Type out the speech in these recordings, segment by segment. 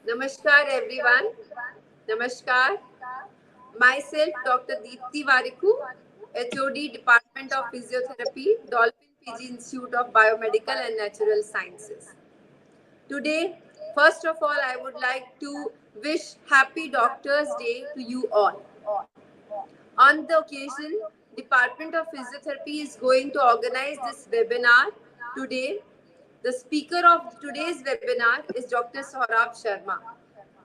Namaskar everyone. Namaskar. Myself Dr. Deepthi Variku, HOD Department of Physiotherapy, Dolphin PG Institute of Biomedical and Natural Sciences. Today, first of all, I would like to wish Happy Doctors Day to you all. On the occasion, Department of Physiotherapy is going to organize this webinar today. The speaker of today's webinar is Dr. Saurabh Sharma.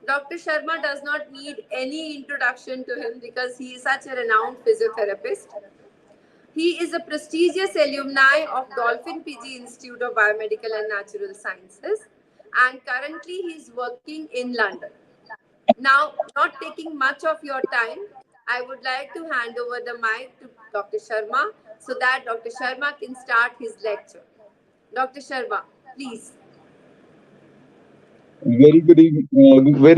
Dr. Sharma does not need any introduction to him because he is such a renowned physiotherapist. He is a prestigious alumni of Dolphin PG Institute of Biomedical and Natural Sciences, and currently he is working in London. Now, not taking much of your time, I would like to hand over the mic to Dr. Sharma so that Dr. Sharma can start his lecture. Dr. Sharma, please. Very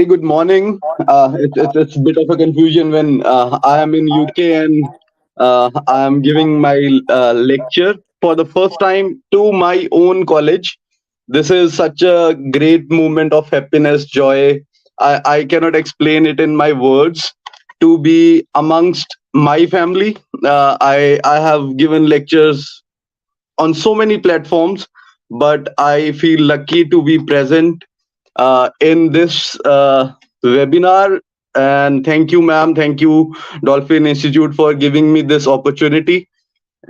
good morning. It's a bit of a confusion when I am in UK and I am giving my lecture for the first time to my own college. This is such a great moment of happiness, joy. I cannot explain it in my words. To be amongst my family, I have given lectures on so many platforms, but I feel lucky to be present in this webinar. And thank you, ma'am. Thank you, Dolphin Institute, for giving me this opportunity.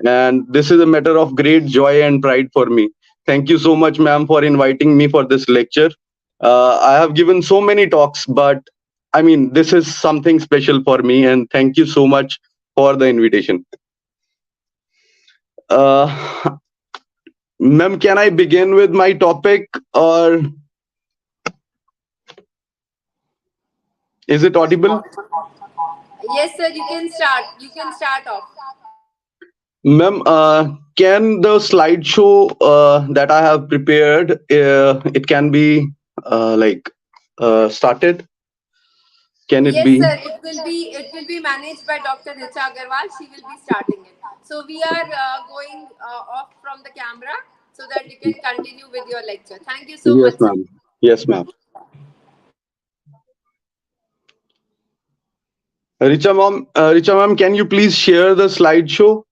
And this is a matter of great joy and pride for me. Thank you so much, ma'am, for inviting me for this lecture. I have given so many talks, but I mean, this is something special for me. And thank you so much for the invitation. Uh, Ma'am, can I begin with my topic or is it audible? Yes, sir, you can start. You can start off. Ma'am, can the slideshow that I have prepared, it can be started? Can it Yes, be? sir. It will be managed by Dr. Richa Agarwal. She will be starting it. So we are going off from the camera so that you can continue with your lecture. Thank you so Yes, much, sir. ma'am. Yes, ma'am. Richa ma'am, can you please share the slideshow?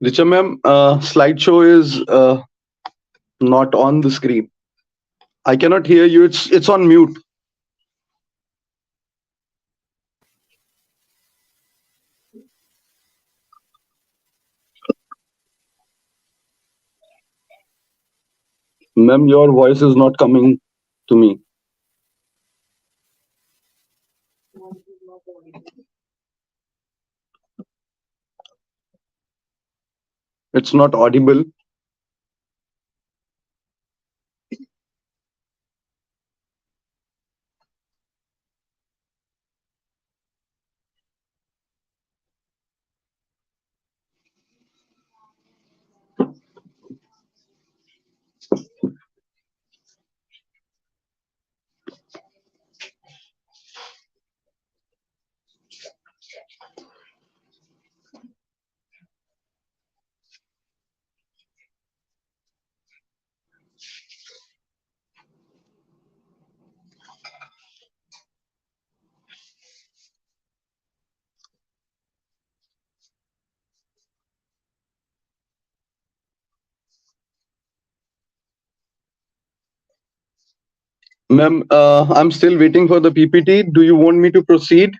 Richa ma'am, slideshow is not on the screen. I cannot hear you. It's on mute. Ma'am, your voice is not coming to me. It's not audible. Ma'am, I'm still waiting for the PPT. Do you want me to proceed?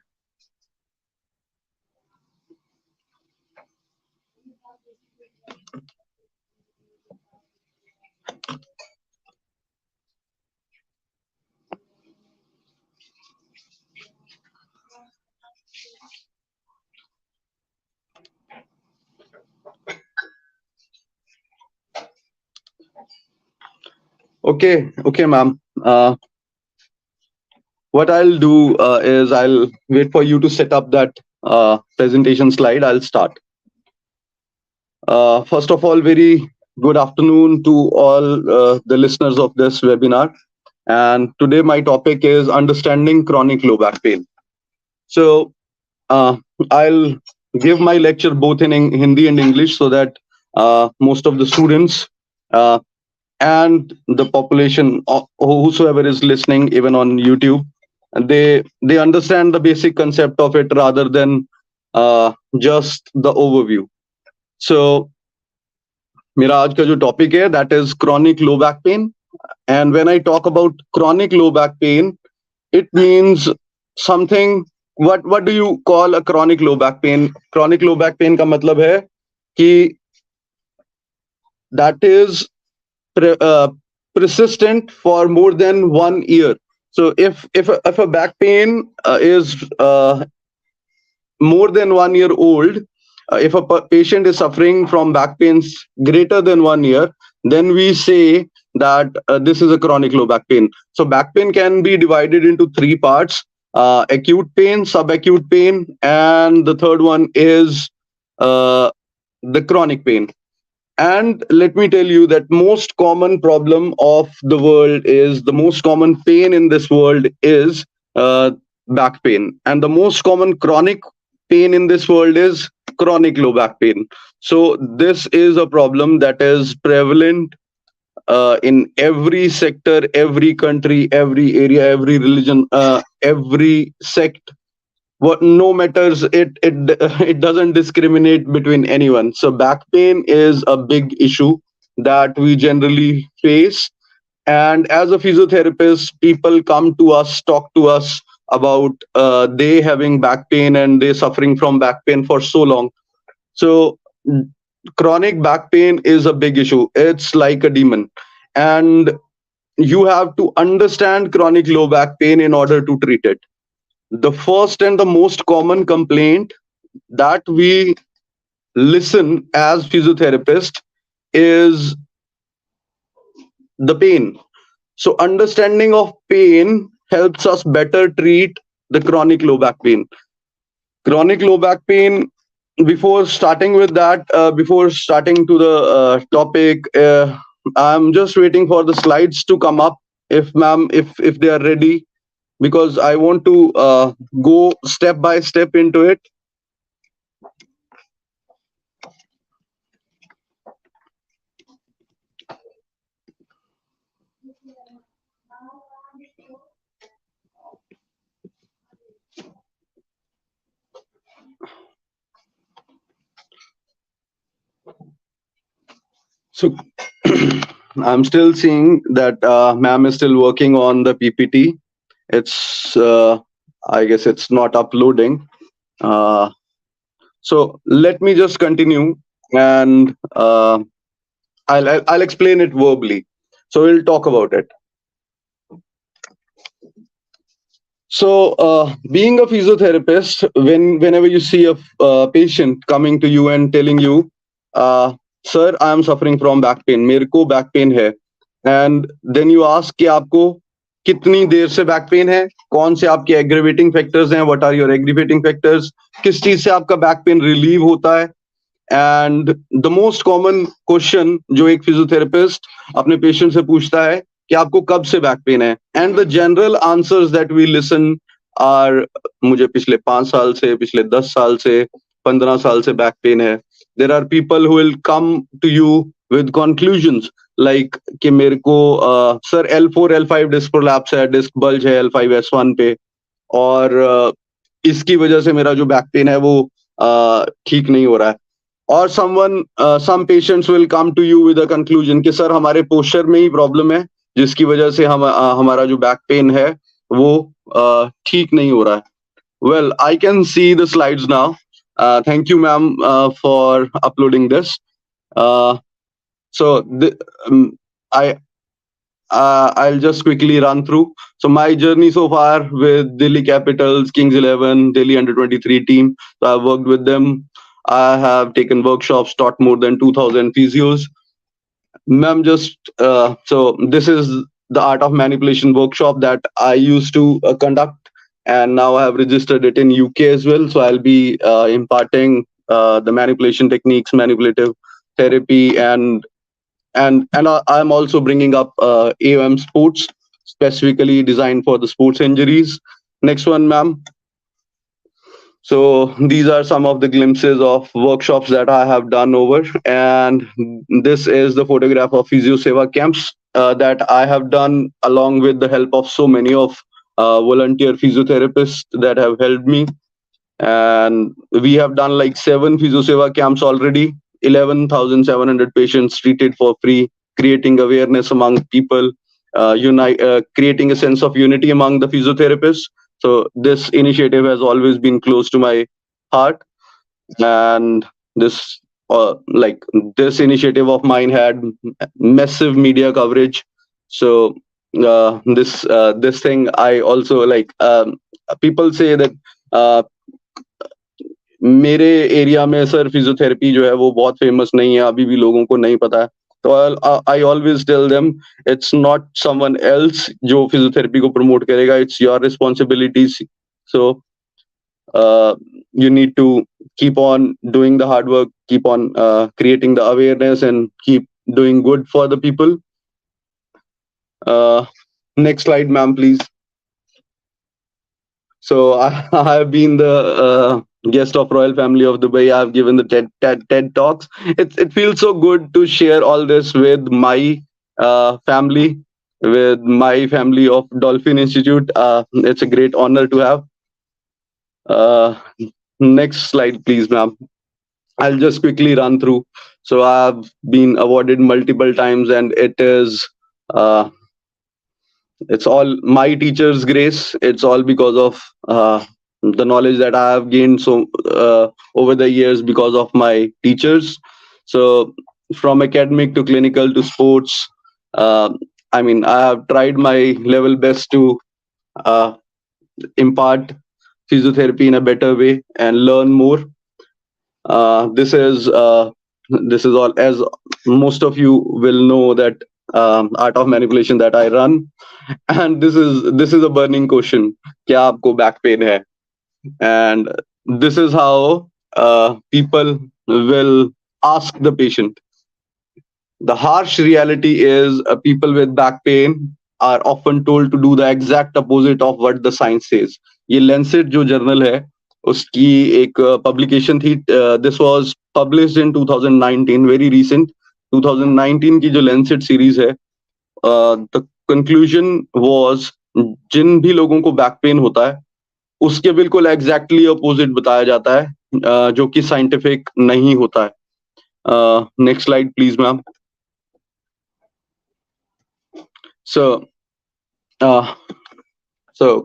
Okay, ma'am. What I'll do is I'll wait for you to set up that presentation slide. I'll start. First of all, very good afternoon to all the listeners of this webinar. And today my topic is understanding chronic low back pain. So uh, I'll give my lecture both in Hindi and English so that most of the students uh, and the population, whosoever is listening, even on YouTube, and they understand the basic concept of it rather than just the overview. So मेरा आज का जो topic है that is chronic low back pain. And when I talk about chronic low back pain, it means something. What do you call a chronic low back pain? Chronic low back pain का मतलब है कि that is persistent for more than 1 year. So if a back pain is more than 1 year old, if a patient is suffering from back pains greater than 1 year, then we say that this is a chronic low back pain. So back pain can be divided into three parts: acute pain, subacute pain, and the third one is the chronic pain. And let me tell you that most common problem of the world is the most common pain in this world is back pain, and the most common chronic pain in this world is chronic low back pain. So this is a problem that is prevalent in every sector, every country, every area, every religion, every sect. What no matters, it doesn't discriminate between anyone. So back pain is a big issue that we generally face, and as a physiotherapist, people come to us, talk to us about they having back pain and they suffering from back pain for so long. So chronic back pain is a big issue. It's like a demon, and you have to understand chronic low back pain in order to treat it. The first and the most common complaint that we listen as physiotherapists is the pain. So understanding of pain helps us better treat the chronic low back pain. Chronic low back pain, before starting with that, before starting to the topic, I'm just waiting for the slides to come up, if ma'am, if they are ready, because I want to go step by step into it. So I'm still seeing that ma'am is still working on the PPT. It's I guess it's not uploading. So let me just continue, and I'll explain it verbally. So we'll talk about it. So being a physiotherapist, whenever you see a patient coming to you and telling you, sir, I am suffering from back pain, मेरे को back pain है, and then you ask कि आपको कितनी देर से back pain है, कौन से आपके एग्रीवेटिंग फैक्टर्स हैं, what are your aggravating factors, किस चीज से आपका बैक पेन रिलीव होता है. And the most common question जो एक फिजियोथेरेपिस्ट अपने पेशेंट से पूछता है कि आपको कब से बैक पेन है, and the general answers that we listen are, मुझे पिछले 5 साल से, पिछले 10 साल से, 15 साल से बैक पेन है. There are people who will come to you with conclusions like कि मेरे को sir L4 L5 disc prolapse है, डिस्क बल्ज है L5S1 पे, और इसकी वजह से मेरा जो बैक पेन है वो ठीक नहीं हो रहा है. और some patients will come to you with a conclusion कि सर हमारे पोस्चर में ही प्रॉब्लम है, जिसकी वजह से हमारा जो बैक पेन है वो ठीक नहीं हो रहा है. Well, I can see the slides now. Thank you, ma'am, for uploading this. Uh, so I'll just quickly run through. So my journey so far with Delhi Capitals, Kings 11, Delhi Under 23 team. So I've worked with them. I have taken workshops, taught more than 2,000 physios. Ma'am, so this is the art of manipulation workshop that I used to conduct, and now I have registered it in UK as well. So I'll be imparting the manipulation techniques, manipulative therapy, and I'm also bringing up AOM sports, specifically designed for the sports injuries. Next one, ma'am. So these are some of the glimpses of workshops that I have done over, and this is the photograph of Physio Seva camps that I have done along with the help of so many of volunteer physiotherapists that have helped me. And we have done like 7 Physio Seva camps already, 11,700 patients treated for free, creating awareness among people, creating a sense of unity among the physiotherapists. So this initiative has always been close to my heart, and this this initiative of mine had massive media coverage. So this thing I also like. People say that मेरे area में sir physiotherapy जो है वो बहुत famous नहीं है, अभी भी लोगों को नहीं पता है. तो I always tell them it's not someone else जो फिजियोथेरेपी को प्रमोट करेगा, it's your responsibility. So you need to keep on doing the hard work, keep on creating the awareness, and keep doing good for the people. Next slide, ma'am, please. So I have been the guest of Royal Family of Dubai. I've given the TED Talks. It feels so good to share all this with my family, with my family of Dolphin Institute. It's a great honor to have. Next slide, please, ma'am. I'll just quickly run through. So I've been awarded multiple times, and it's all my teacher's grace. It's all because of the knowledge that I have gained over the years because of my teachers. So from academic to clinical to sports, I have tried my level best to impart physiotherapy in a better way and learn more. This is all, as most of you will know, that art of manipulation that I run. And this is a burning question. क्या आपको back pain है? And this is how people will ask the patient. The harsh reality is people with back pain are often told to do the exact opposite of what the science says. ये Lancet जो journal है, उसकी एक publication थी. This was published in 2019, very recent. 2019 की जो Lancet series है, the conclusion was जिन भी लोगों को बैक पेन होता है उसके बिल्कुल एग्जैक्टली अपोजिट बताया जाता है जो कि साइंटिफिक नहीं होता है. Next slide please ma'am. So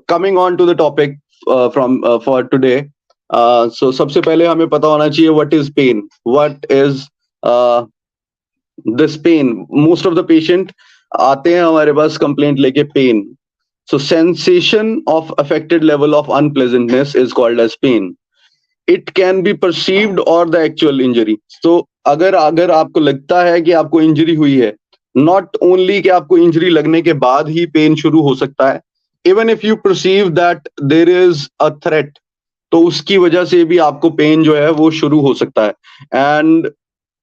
coming on to the topic for today. So सबसे पहले हमें पता होना चाहिए what is pain. What is this pain? Most of the patient आते हैं हमारे पास कंप्लेंट लेके pen. So sensation of affected level of unpleasantness is called as pain. It can be perceived or the actual injury. So अगर आपको लगता है कि आपको इंजरी हुई है, not only कि आपको इंजरी लगने के बाद ही पेन शुरू हो सकता है, even if you perceive that there is a threat, तो उसकी वजह से भी आपको पेन जो है वो शुरू हो सकता है. And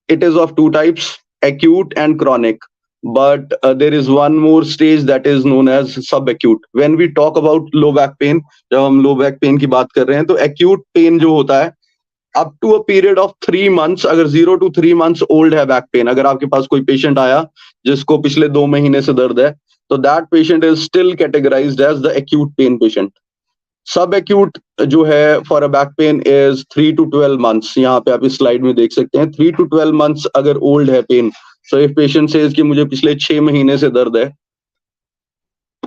it is of 2 types, acute and chronic. But there is one more stage that is known as subacute. When we talk about low back pain, जब हम low back pain की बात कर रहे हैं, तो acute pain जो होता है up to a period of 3 months, अगर 0 to 3 months old है back pain, अगर आपके पास कोई patient आया जिसको पिछले 2 महीने से दर्द है, तो that patient is still categorized as the acute pain patient. Subacute जो है for a back pain is 3 to 12 months. यहाँ पे आप इस slide में देख सकते हैं 3 to 12 months अगर old है pain. So if patient says कि मुझे पिछले 6 महीने से दर्द है,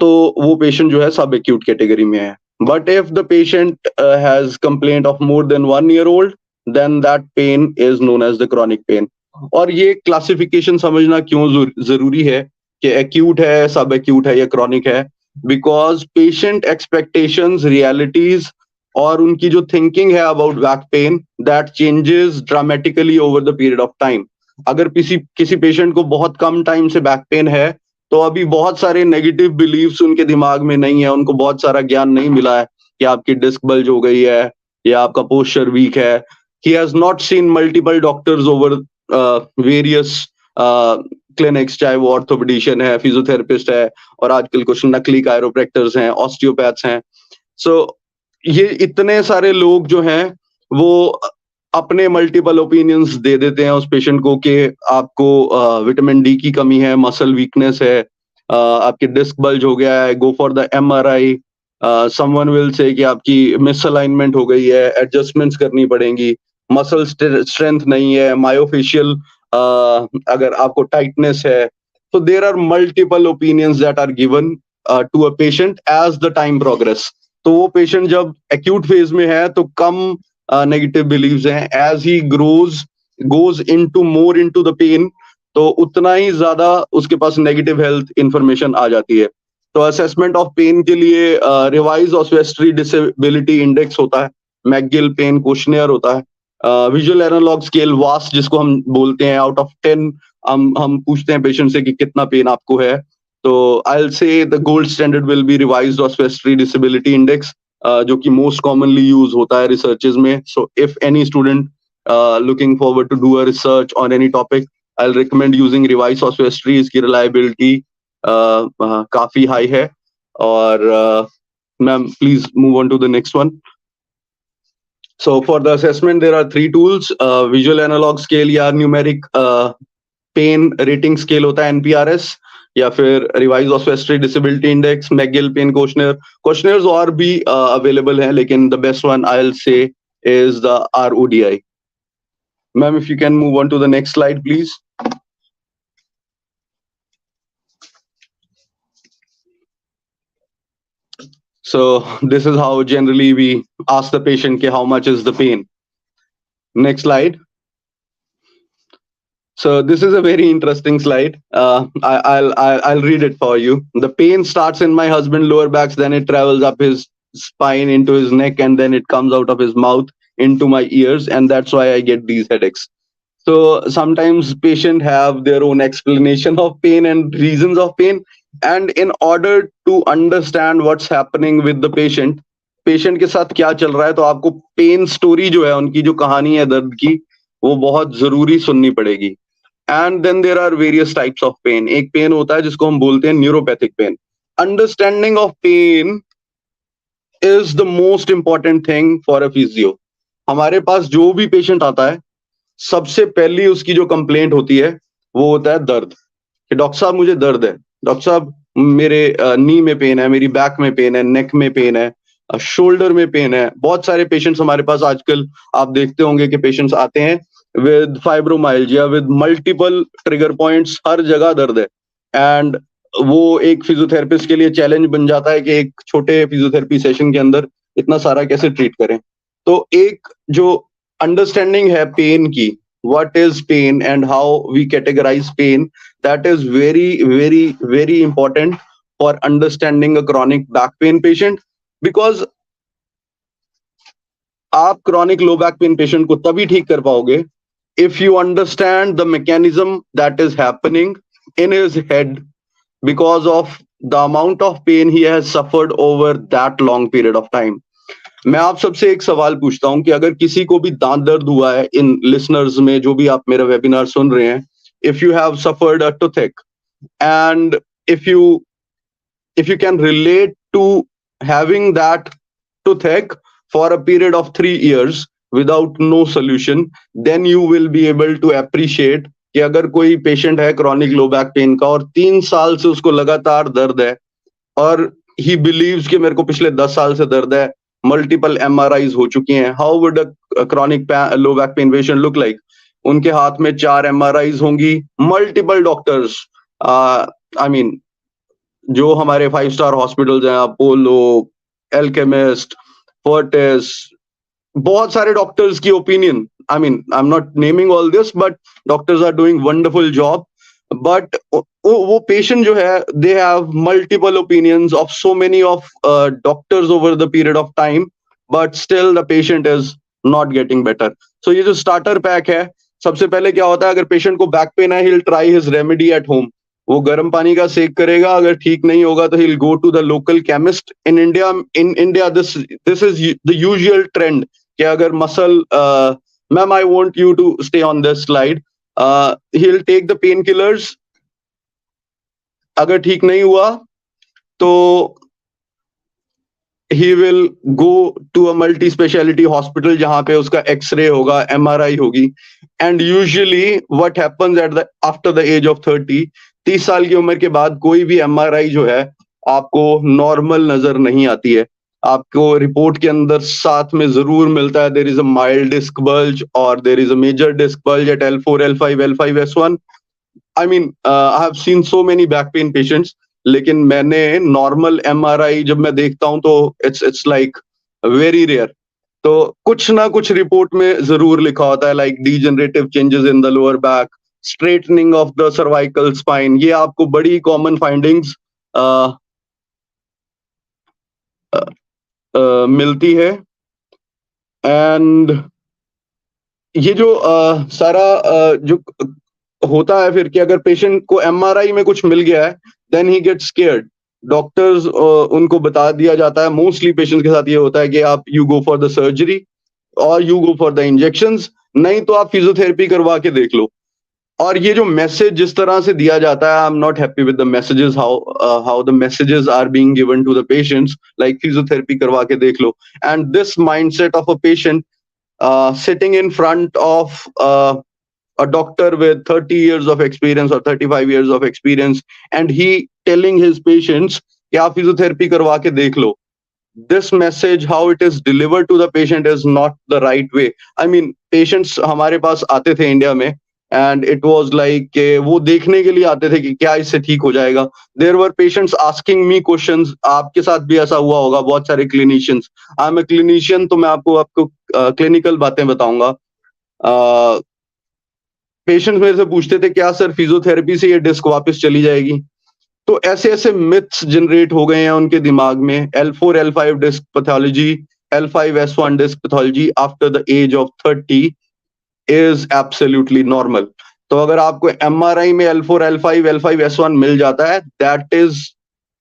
तो वो पेशेंट जो है सब एक्यूट कैटेगरी में है. But if the patient has complaint of more than 1 year old, then that pain is known as the chronic pain. और ये क्लासिफिकेशन समझना क्यों जरूरी है कि एक्यूट है, सब एक्यूट है या क्रॉनिक है. बिकॉज पेशेंट एक्सपेक्टेशंस, रियलिटीज और उनकी जो थिंकिंग है about back pain, that changes dramatically over the period of time. अगर किसी पेशेंट को बहुत कम टाइम से बैक पेन है तो अभी बहुत सारे नेगेटिव बिलीव्स उनके दिमाग में नहीं है, उनको बहुत सारा ज्ञान नहीं मिला है कि आपकी डिस्क बल्ज हो गई है या आपका पोस्चर वीक है. He has not seen multiple doctors over various clinics, चाहे वो ऑर्थोपेडिशियन है, फिजियोथेरेपिस्ट है, और आजकल कुछ नकली कायरोप्रैक्टर्स हैं, ऑस्टियोपैथ्स हैं. सो ये इतने सारे लोग जो हैं वो अपने मल्टीपल ओपिनियंस दे देते हैं उस पेशेंट को कि आपको विटामिन डी की कमी है, मसल वीकनेस है, आपकी डिस्क बल्ज हो गया है, गो for the MRI. Someone will say कि आपकी मिसअलाइनमेंट हो गई है, एडजस्टमेंट्स करनी पड़ेंगी, मसल स्ट्रेंथ नहीं है, मायोफेशियल अगर आपको टाइटनेस है. तो there are multiple opinions that are given to a patient as the time progress. तो वो पेशेंट जब एक्यूट फेज में है तो कम नेगेटिव बिलीव्स हैं. As he goes into more into the pain, तो उतना ही ज्यादा उसके पास नेगेटिव हेल्थ इंफॉर्मेशन आ जाती है. तो असेसमेंट ऑफ पेन के लिए रिवाइज ऑस्वेस्ट्री डिसेबिलिटी इंडेक्स होता है, मैकगिल पेन क्वेश्चनियर होता है, विजुअल एनालॉग स्केल वास जिसको हम बोलते हैं. आउट ऑफ 10 हम पूछते हैं पेशेंट से कि कितना पेन आपको है. तो I will say the gold standard will be revised Oswestry disability index, जो कि मोस्ट कॉमनली यूज होता है रिसर्चेज में. So if any student looking forward to do a research on any topic, I will recommend using revise Oswestry. इसकी reliability काफी high है. और ma'am please move on to the next one. So for the assessment, there are 3 tools. Visual analog scale या numeric pain rating scale होता है, NPRS, या फिर revised oswestry disability index, McGill pain questionnaire. Questionnaires और भी available हैं, लेकिन the best one I'll say is the RODI. Ma'am, if you can move on to the next slide, please. So this is how generally we ask the patient how much is the pain. Next slide. So this is a very interesting slide. I'll read it for you. The pain starts in my husband's lower back, then it travels up his spine into his neck, and then it comes out of his mouth into my ears, and that's why I get these headaches. So sometimes patients have their own explanation of pain and reasons of pain. And in order to understand what's happening with the patient के साथ क्या चल रहा है, तो आपको pen story जो है, उनकी जो कहानी है दर्द की, वो बहुत जरूरी सुननी पड़ेगी. And then there are various types of pain. एक पेन होता है जिसको हम बोलते हैं neuropathic pain. Understanding of pain is the most important thing for a physio. हमारे पास जो भी पेशेंट आता है, सबसे पहली उसकी जो कंप्लेंट होती है वो होता है दर्द. कि डॉक्टर साहब मुझे दर्द है, डॉक्टर साहब मेरे नी में पेन है, मेरी बैक में पेन है, नेक में पेन है, शोल्डर में पेन है. बहुत सारे पेशेंट्स हमारे पास आजकल आप देखते होंगे कि पेशेंट्स आते हैं with fibromyalgia, with multiple trigger points, हर जगह दर्द है. एंड वो एक फिजियोथेरेपिस्ट के लिए चैलेंज बन जाता है कि एक छोटे फिजियोथेरेपी सेशन के अंदर इतना सारा कैसे ट्रीट करें. तो एक जो अंडरस्टैंडिंग है पेन की, what is pain and how we categorize pain, that is very very very important for understanding a chronic back pain patient. Because आप chronic low back pain patient को तभी ठीक कर पाओगे if you understand the mechanism that is happening in his head because of the amount of pain he has suffered over that long period of time. मैं आप सबसे एक सवाल पूछता हूं कि अगर किसी को भी दांत दर्द हुआ है, इन लिसनर्स में जो भी आप मेरा वेबिनार सुन रहे हैं, if you have suffered a toothache and if you can relate to having that toothache for a period of 3 years without no solution, then you will be able to appreciate कि अगर कोई patient है chronic low back pen का और 3 साल से उसको लगातार दर्द है और ही बिलीव्स कि मेरे को पिछले 10 साल से दर्द है, मल्टीपल MRIs हो चुकी हैं, how would a chronic low back pain patient look like? उनके हाथ में 4 MRIs होंगी, मल्टीपल डॉक्टर्स, आई मीन जो हमारे 5 स्टार हॉस्पिटल्स हैं, अपोलो, एल्केमिस्ट, फोर्टिस, बहुत सारे डॉक्टर्स की opinion, I mean I am not naming all this, but doctors are doing wonderful job. But वो पेशेंट जो है, they have multiple opinions of so many of doctors over the period of time, but still the patient is not getting better. So ये जो starter pack है, सबसे पहले क्या होता है, अगर पेशेंट को बैक पेन है, he will try his remedy at home. वो गर्म पानी का सेक करेगा, अगर ठीक नहीं होगा तो he will go to the local chemist. In India this is the usual trend कि अगर muscle, ma'am I want you to stay on this slide, he will take the painkillers. अगर ठीक नहीं हुआ तो he will go to a multi speciality hospital जहां पे उसका एक्सरे होगा, एमआरआई होगी. And usually what happens at the after the age of 30 साल की उम्र के बाद कोई भी एमआरआई जो है आपको नॉर्मल नजर नहीं आती है. आपको रिपोर्ट के अंदर साथ में जरूर मिलता है there is a mild disc bulge और there is a major disc bulge at L4, L5, L5S1. I mean I have seen so many back pain patients, लेकिन मैंने नॉर्मल एमआरआई जब मैं देखता हूं तो इट्स लाइक वेरी रेयर. तो कुछ ना कुछ रिपोर्ट में जरूर लिखा होता है, like degenerative changes in the lower back, straightening of the cervical spine. ये आपको बड़ी कॉमन फाइंडिंग्स मिलती है. एंड ये जो सारा जो होता है फिर कि अगर पेशेंट को एमआरआई में कुछ मिल गया है, then he get scared. Doctors उनको बता दिया जाता है, मोस्टली पेशेंट के साथ ये होता है कि आप you go for the surgery और you go for the injections, नहीं तो आप फिजियोथेरेपी करवा के देख लो. और ये जो मैसेज जिस तरह से दिया जाता है, I am not happy with the messages, how the messages are being given to the patients, like physiotherapy करवा के देख लो. And this mindset of a patient sitting in front of a doctor with 30 years of experience or 35 years of experience, and he telling his patients कि आप physiotherapy करवा के देख लो. This message, how it is delivered to the patient, is not the right way. I mean, patients हमारे पास आते थे India में, and it was like कि वो देखने के लिए आते थे कि क्या इससे ठीक हो जाएगा. There were patients asking me questions. आपके साथ भी ऐसा हुआ होगा, बहुत सारे clinicians. I am a clinician, तो मैं आपको क्लिनिकल बातें बताऊंगा. पेशेंट्स मेरे से पूछते थे, क्या सर फिजियोथेरेपी से ये डिस्क वापस चली जाएगी? तो ऐसे ऐसे मिथ्स जनरेट हो गए हैं उनके दिमाग में. L4, L5 disc pathology, L5S1 disc pathology after the age of 30 is absolutely normal. तो अगर आपको एमआरआई में L4, L5, L5S1 मिल जाता है, that is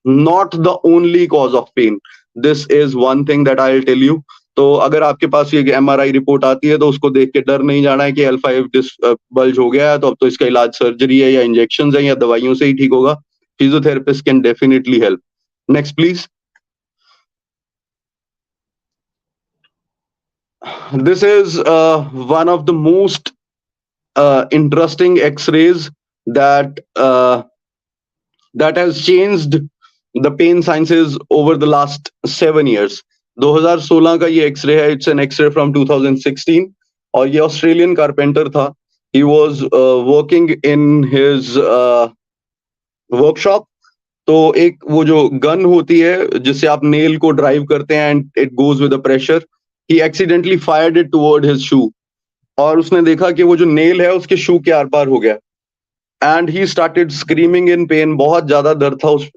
not the only cause of pain. This is one thing that I will tell you. तो अगर आपके पास ये एमआरआई रिपोर्ट आती है तो उसको देख के डर नहीं जाना है कि L5 डिस्क बल्ज हो गया है तो अब तो इसका इलाज सर्जरी है या इंजेक्शन है या दवाइयों से ही ठीक होगा. Physiotherapist can definitely help. Next, please. This is one of the most interesting X-rays that has changed the pain sciences over the last 7 years. 2016 का ये एक्सरे है. इट्स एन एक्सरे फ्रॉम 2016 और ये ऑस्ट्रेलियन कारपेंटर था. He was working in his workshop. तो एक वो जो गन होती है जिससे आप नेल को ड्राइव करते हैं and it goes with the pressure, he accidentally fired it toward his shoe और उसने देखा कि वो जो नेल है उसके शू के आर पार हो गया. And he started screaming in pain. बहुत ज्यादा दर्द था उस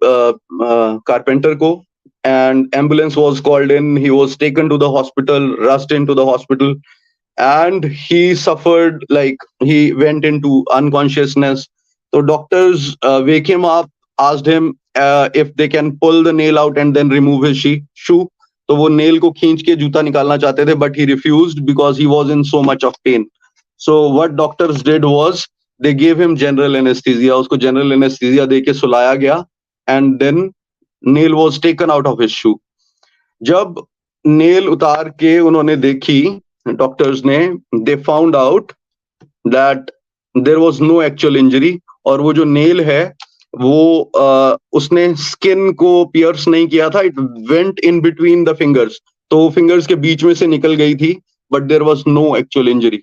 कारपेंटर को. And ambulance was called in. He was taken to the hospital, rushed into the hospital, and he suffered, like he went into unconsciousness. So doctors wake him up, asked him if they can pull the nail out and then remove his shoe. तो वो nail को खींच के जूता निकालना चाहते थे, but he refused because he was in so much of pain. So what doctors did was they gave him general anesthesia. उसको general anesthesia दे के सुलाया गया and then nail was taken out of his shoe. जब nail उतार के उन्होंने देखी doctors ने, they found out that there was no actual injury. और वो जो नेल है वो उसने स्किन को पियर्स नहीं किया था. It went in between the fingers. तो फिंगर्स के बीच में से निकल गई थी, but there was no actual injury.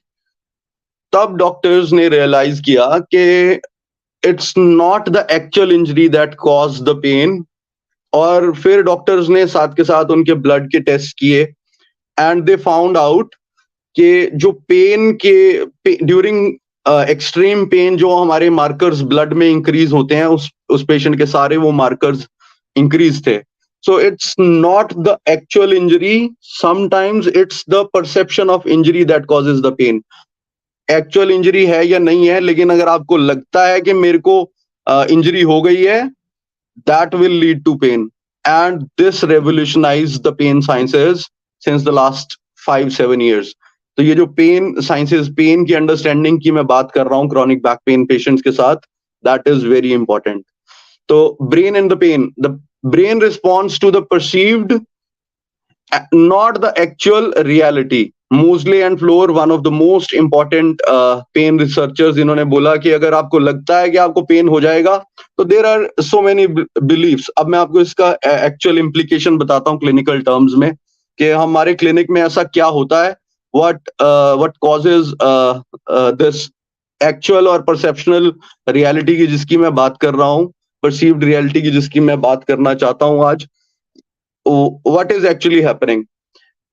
तब डॉक्टर्स ने रियलाइज किया कि it's not the actual injury that caused the pain. और फिर डॉक्टर्स ने साथ के साथ उनके ब्लड के टेस्ट किए एंड दे फाउंड आउट कि जो पेन के ड्यूरिंग एक्सट्रीम पेन जो हमारे मार्कर्स ब्लड में इंक्रीज होते हैं उस पेशेंट के सारे वो मार्कर्स इंक्रीज थे. So it's not the actual injury. Sometimes it's the perception of injury that causes the pain. Actual injury है या नहीं है, लेकिन अगर आपको लगता है कि मेरे को इंजरी हो गई है, that will lead to pain. And this revolutionized the pain sciences since the last 5-7 years. तो ये जो पेन साइंसेस, पेन की अंडरस्टैंडिंग की मैं बात कर रहा हूँ क्रॉनिक बैक पेन पेशेंट्स के साथ, that is very important. तो brain and the pain, the brain responds to the perceived, not the actual reality. Mosley and Floor, one of the most important pain researchers, इन्होंने बोला कि अगर आपको लगता है कि आपको पेन हो जाएगा, तो there are so many beliefs. अब मैं आपको इसका actual implication बताता हूँ क्लिनिकल टर्म्स में कि हमारे क्लिनिक में ऐसा क्या होता है, what causes this actual और perceptional reality की जिसकी मैं बात कर रहा हूँ, perceived reality की जिसकी मैं बात करना चाहता हूँ आज. What is actually happening?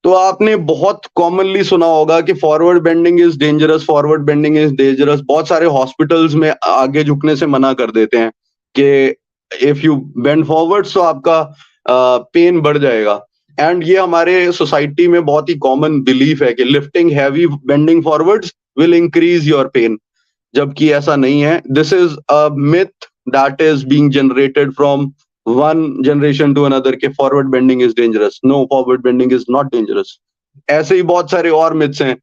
तो आपने बहुत कॉमनली सुना होगा कि forward bending is dangerous, forward bending is dangerous. बहुत सारे हॉस्पिटल्स में आगे झुकने से मना कर देते हैं कि इफ यू बेंड फॉरवर्ड तो आपका पेन बढ़ जाएगा. एंड ये हमारे सोसाइटी में बहुत ही कॉमन बिलीफ है कि lifting heavy, bending forwards will increase your pain, जबकि ऐसा नहीं है. This is a myth that is being generated from one generation to another के forward bending is dangerous. No, forward bending is not dangerous. ऐसे ही बहुत सारे और myths हैं.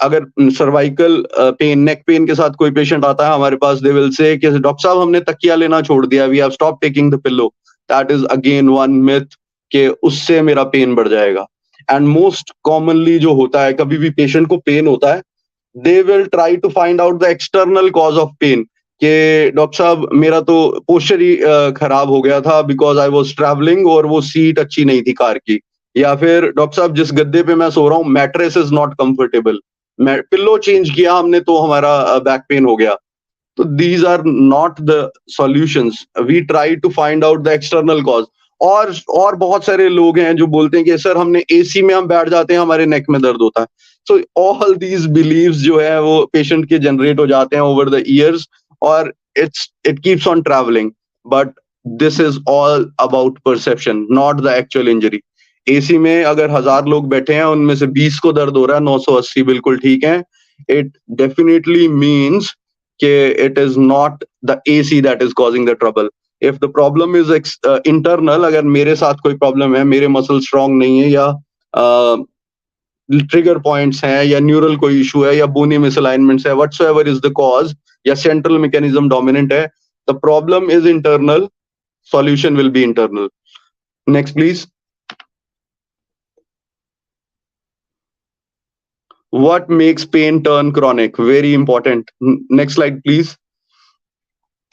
अगर cervical pain, neck pain के साथ कोई patient आता है हमारे पास, they will say कि डॉक्टर साहब हमने तकिया लेना छोड़ दिया, we have stopped taking the pillow. That is again one myth कि उससे मेरा पेन बढ़ जाएगा. And most commonly जो होता है, कभी भी patient को पेन होता है, they will try to find out the external cause of pain. कि डॉक्टर साहब मेरा तो पोस्चर ही खराब हो गया था बिकॉज आई वाज ट्रैवलिंग और वो सीट अच्छी नहीं थी कार की, या फिर डॉक्टर साहब जिस गद्दे पे मैं सो रहा हूँ mattress is not comfortable, pillow change किया हमने तो हमारा बैक पेन हो गया. तो these are not the solutions. We try to find out the external cause. और बहुत सारे लोग हैं जो बोलते हैं कि सर हमने एसी में हम बैठ जाते हैं हमारे नेक में दर्द होता है. सो ऑल दीज बिलीव्स जो है वो पेशेंट के जनरेट हो जाते हैं over the years, or it keeps on traveling, but this is all about perception, not the actual injury. AC में अगर 1000 लोग बैठे हैं उनमें से 20 को दर्द हो रहा है, 980 बिल्कुल ठीक है, it definitely means कि it is not the AC that is causing the trouble. If the problem is internal, अगर मेरे साथ कोई प्रॉब्लम है, मेरे मसल स्ट्रांग नहीं है, या ट्रिगर पॉइंट्स हैं, या न्यूरल कोई इशू है, या बोनी मिसअलाइनमेंट्स है, व्हाटसोएवर इज द कॉज, या सेंट्रल मैकेनिज्म डोमिनेंट है, the problem is internal, solution will be internal. Next please. What makes pain turn chronic? Very important. Next slide please.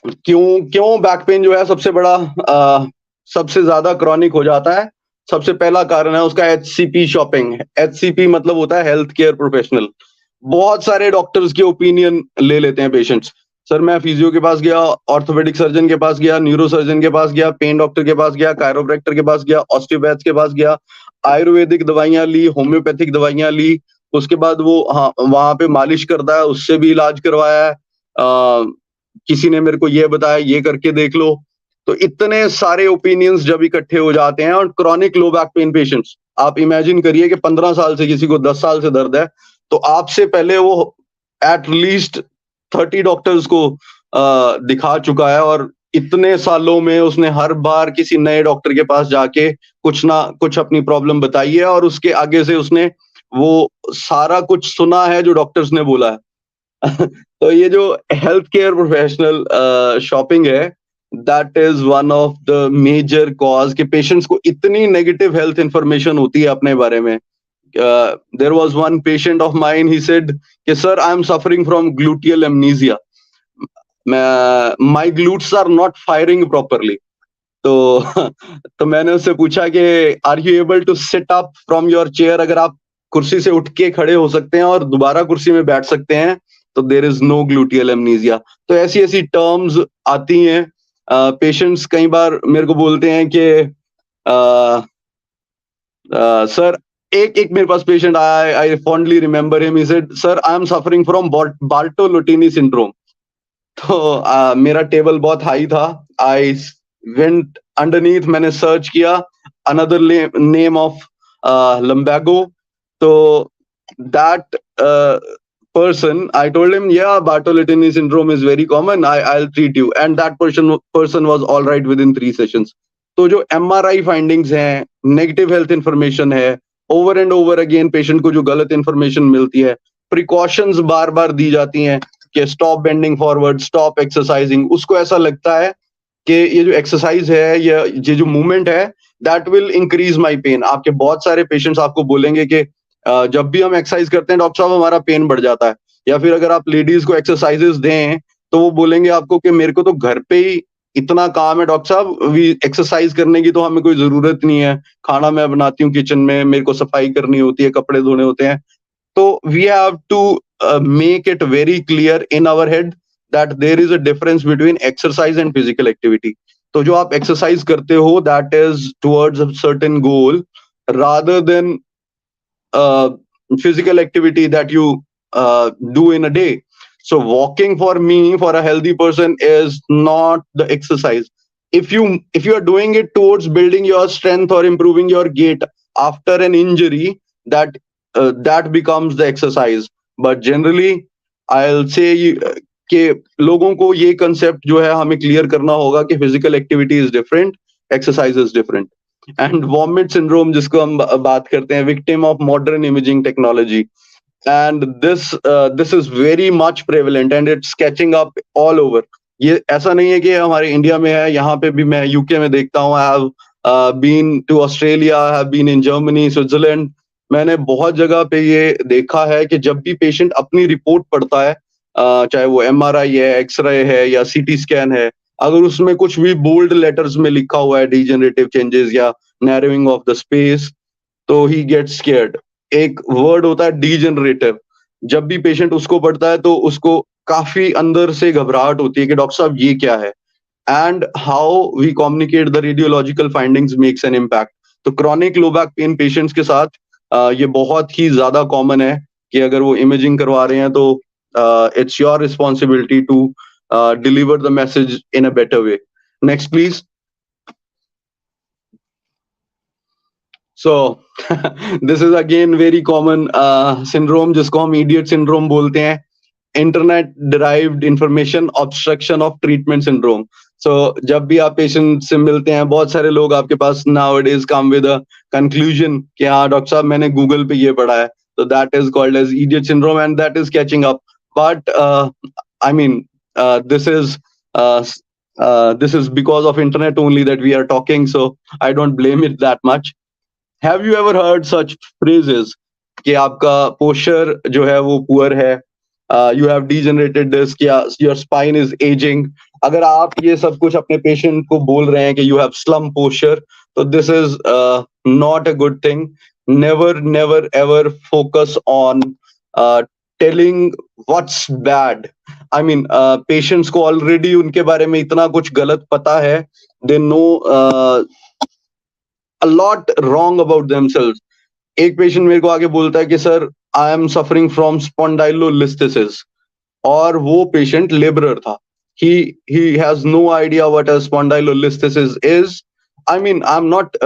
क्यों back pain जो है सबसे बड़ा सबसे ज्यादा क्रॉनिक हो जाता है? सबसे पहला कारण है उसका HCP शॉपिंग. HCP मतलब होता है हेल्थ केयर प्रोफेशनल. बहुत सारे डॉक्टर्स के ओपिनियन ले लेते हैं पेशेंट्स. सर मैं फिजियो के पास गया, ऑर्थोपेडिक सर्जन के पास गया, न्यूरो सर्जन के पास गया, पेन डॉक्टर के पास गया, कायरोप्रैक्टर के पास गया, ऑस्टियोपैथ के पास गया, आयुर्वेदिक दवाइयां ली, होम्योपैथिक दवाइयां ली, उसके बाद वो वहां पे मालिश करता है, उससे भी इलाज करवाया है, किसी ने मेरे को ये बताया ये करके देख लो. तो इतने सारे ओपिनियंस जब इकट्ठे हो जाते हैं, और chronic low back pain patients, आप इमेजिन करिए कि 15 साल से किसी को 10 साल से दर्द है, तो आपसे पहले वो एट लीस्ट 30 डॉक्टर्स को दिखा चुका है, और इतने सालों में उसने हर बार किसी नए डॉक्टर के पास जाके कुछ ना कुछ अपनी प्रॉब्लम बताई है, और उसके आगे से उसने वो सारा कुछ सुना है जो डॉक्टर्स ने बोला है. तो ये जो हेल्थ केयर प्रोफेशनल शॉपिंग है, that is one of the major cause कि पेशेंट्स को इतनी नेगेटिव हेल्थ इंफॉर्मेशन होती है अपने बारे में. There was one patient of mine, he said कि sir I am suffering from gluteal amnesia, my glutes are not firing properly. तो मैंने उससे पूछा कि are you able to sit up from your chair? अगर आप कुर्सी से उठ के खड़े हो सकते हैं और दोबारा कुर्सी में बैठ सकते हैं, तो there is no gluteal amnesia. तो ऐसी ऐसी टर्म्स आती हैं। पेशेंट्स कई बार मेरे को बोलते हैं कि सर, एक मेरे पास पेशेंट आया, I fondly remember him, he said sir I am suffering from Bertolotti syndrome. तो मेरा टेबल बहुत हाई था। आई वेंट अंडरनीथ, मैंने सर्च किया अनदर नेम ऑफ लम्बैगो। तो that person, I told him, yeah, Bartolini syndrome is very common, I'll treat you, and that person was all right within 3 sessions. तो जो MRI findings हैं, negative health information है, over and over again patient को जो गलत information मिलती है, precautions बार बार दी जाती हैं कि stop bending forward, stop exercising. उसको ऐसा लगता है कि ये जो एक्सरसाइज है, ये जो मूवमेंट है, that will increase my pain. आपके बहुत सारे पेशेंट्स आपको बोलेंगे कि जब भी हम एक्सरसाइज करते हैं डॉक्टर साहब हमारा पेन बढ़ जाता है। या फिर अगर आप लेडीज को एक्सरसाइजेस दें तो वो बोलेंगे आपको कि मेरे को तो घर पे ही इतना काम है डॉक्टर साहब, एक्सरसाइज करने की तो हमें कोई जरूरत नहीं है, खाना मैं बनाती हूँ किचन में, मेरे को सफाई करनी होती है, कपड़े धोने होते हैं। तो we have to make it very clear in our head that there is a difference between exercise and physical activity. तो जो आप एक्सरसाइज करते हो that is towards a certain goal rather than physical activity that you do in a day. So walking for me, for a healthy person, is not the exercise. If you are doing it towards building your strength or improving your gait after an injury, that becomes the exercise. But generally I'll say कि लोगों को ये concept जो है हमें clear करना होगा कि physical activity is different, exercise is different. And vomit syndrome जिसको हम बात करते हैं, victim of modern imaging technology, and this is very much prevalent and it's catching up all over. ये ऐसा नहीं है कि हमारे इंडिया में है, यहाँ पे भी मैं यूके में देखता हूँ। I have been to Australia, I have been in Germany, Switzerland. मैंने बहुत जगह पे ये देखा है कि जब भी पेशेंट अपनी रिपोर्ट पढ़ता है, चाहे वो MRI है, एक्सरे है या CT स्कैन है, अगर उसमें कुछ भी बोल्ड लेटर्स में लिखा हुआ है डीजेनरेटिव चेंजेस या नैरोइंग ऑफ द स्पेस, तो ही गेट्स स्केयर्ड। एक वर्ड होता है डीजेनरेटिव, जब भी पेशेंट उसको पढ़ता है तो उसको काफी अंदर से घबराहट होती है कि डॉक्टर साहब ये क्या है। And how we communicate the radiological findings makes an impact. तो chronic low back pain patients के साथ ये बहुत ही ज्यादा कॉमन है कि अगर वो इमेजिंग करवा रहे हैं तो it's your responsibility to deliver the message in a better way. Next, please. So this is again very common syndrome जिसको हम idiot syndrome बोलते हैं, internet derived information obstruction of treatment syndrome. So जब भी आप पेशेंट से मिलते हैं, बहुत सारे लोग आपके पास nowadays come with a conclusion कि हाँ डॉक्टर साहब मैंने गूगल पे ये पढ़ा है, तो that is called as idiot syndrome and that is catching up. But I mean, this is because of internet only that we are talking, so I don't blame it that much. Have you ever heard such phrases कि आपका posture जो है वो poor है, you have degenerated disc या your spine is aging? अगर आप ये सब कुछ अपने पेशेंट को बोल रहे हैं कि you have slump posture, तो this is not a good thing. Never ever focus on telling what's bad. I mean, patients को already उनके बारे में इतना कुछ गलत पता है, they know a lot wrong about themselves. एक पेशेंट मेरे को आके बोलता है कि sir I am suffering from spondylolisthesis, और वो पेशेंट लेबरर था। he has no idea what a spondylolisthesis is. I mean, I'm not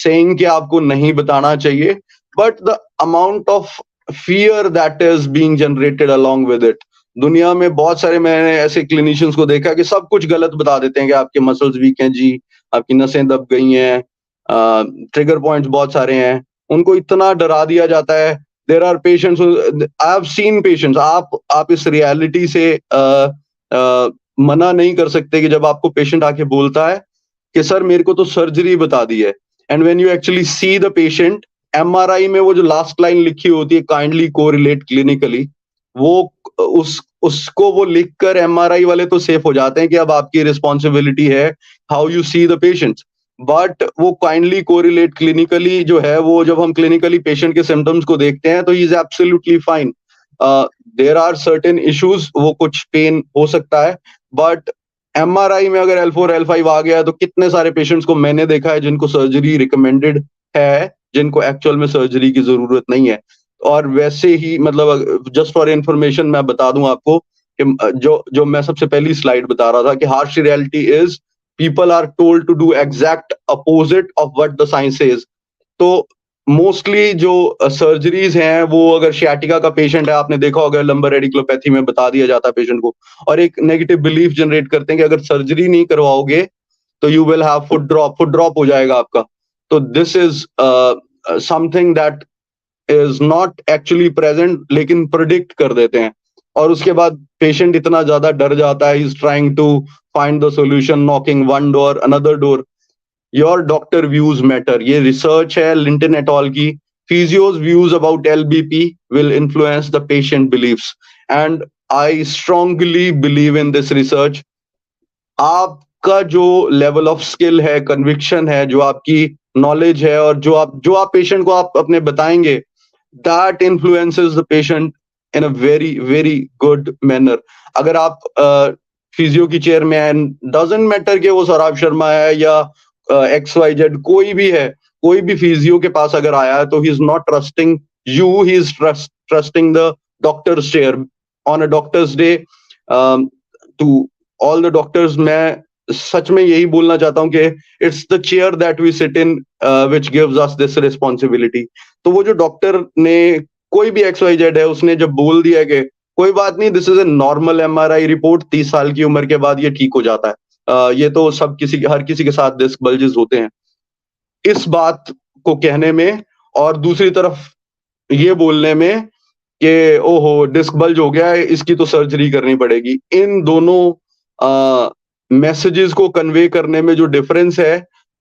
saying कि आपको नहीं बताना चाहिए, but the amount of fear that is being generated along with it. दुनिया में बहुत सारे मैंने ऐसे क्लिनिशियंस को देखा कि सब कुछ गलत बता देते हैं कि आपके मसल्स वीक हैं जी, आपकी नसें दब गई हैं, ट्रिगर पॉइंट्स बहुत सारे हैं, उनको इतना डरा दिया जाता है। There are patients, I have seen patients, आप इस रियलिटी से मना नहीं कर सकते कि जब आपको पेशेंट आके बोलता है कि सर मेरे को तो सर्जरी बता दी है, and when you actually see the patient, MRI में वो जो लास्ट लाइन लिखी होती है काइंडली कोरिलेट क्लिनिकली, वो उसको वो लिखकर MRI वाले तो सेफ हो जाते हैं कि अब आपकी रिस्पॉन्सिबिलिटी है how you see the patients, but वो काइंडली कोरिलेट क्लिनिकली जो है, वो जब हम क्लिनिकली पेशेंट के सिम्टम्स को देखते हैं तो he is absolutely fine. There are certain issues, वो कुछ पेन हो सकता है, बट एमआरआई में अगर L4 L5 आ गया तो कितने सारे पेशेंट्स को मैंने देखा है जिनको सर्जरी रिकमेंडेड है, जिनको एक्चुअल में सर्जरी की जरूरत नहीं है। और वैसे ही मतलब जस्ट फॉर इंफॉर्मेशन मैं बता दूं आपको कि जो जो मैं सबसे पहली स्लाइड बता रहा था कि harsh reality is people are told to do exact opposite of what the science is. तो मोस्टली जो सर्जरीज हैं वो अगर शियाटिका का पेशेंट है, आपने देखा होगा लंबर रेडिकुलोपैथी में बता दिया जाता है पेशेंट को, और एक नेगेटिव बिलीफ जनरेट करते हैं कि अगर सर्जरी नहीं करवाओगे तो you will have foot drop हो जाएगा आपका। तो this is something that is not actually present, लेकिन प्रिडिक्ट कर देते हैं। और उसके बाद पेशेंट इतना ज्यादा डर जाता है, is trying to find the solution, knocking one door another door. Your doctor views matter, ये रिसर्च है लिंटन एट ऑल की। Physio's views about LBP will influence the patient beliefs, and I strongly believe in this research. आपका जो level of skill है, conviction है, जो आपकी knowledge है, और जो आप पेशेंट को आप अपने बताएंगे, that influences the patient in a very very good manner. अगर आप फिजियो की चेयर में हैं, डजंट मैटर कि वो सौरभ शर्मा है या XYZ कोई भी है, कोई भी फिजियो के पास अगर आया है तो he is not trusting you, he is trusting the doctor's chair on a doctor's day. To all the doctors मैं सच में यही बोलना चाहता हूं कि it's the chair that we sit in which gives us this responsibility. तो वो जो डॉक्टर ने, कोई भी XYZ है, उसने जब बोल दिया कि कोई बात नहीं, this is a normal MRI report, 30 साल की उम्र के बाद ये ठीक हो जाता है, ये तो हर किसी के साथ डिस्क बल्जेस होते हैं, इस बात को कहने में और दूसरी तरफ ये बोलने में कि ओहो डिस्क बल्ज हो गया है, इसकी तो सर्जरी करनी पड़ेगी, इन दोनों मैसेजेस को कन्वे करने में जो डिफरेंस है,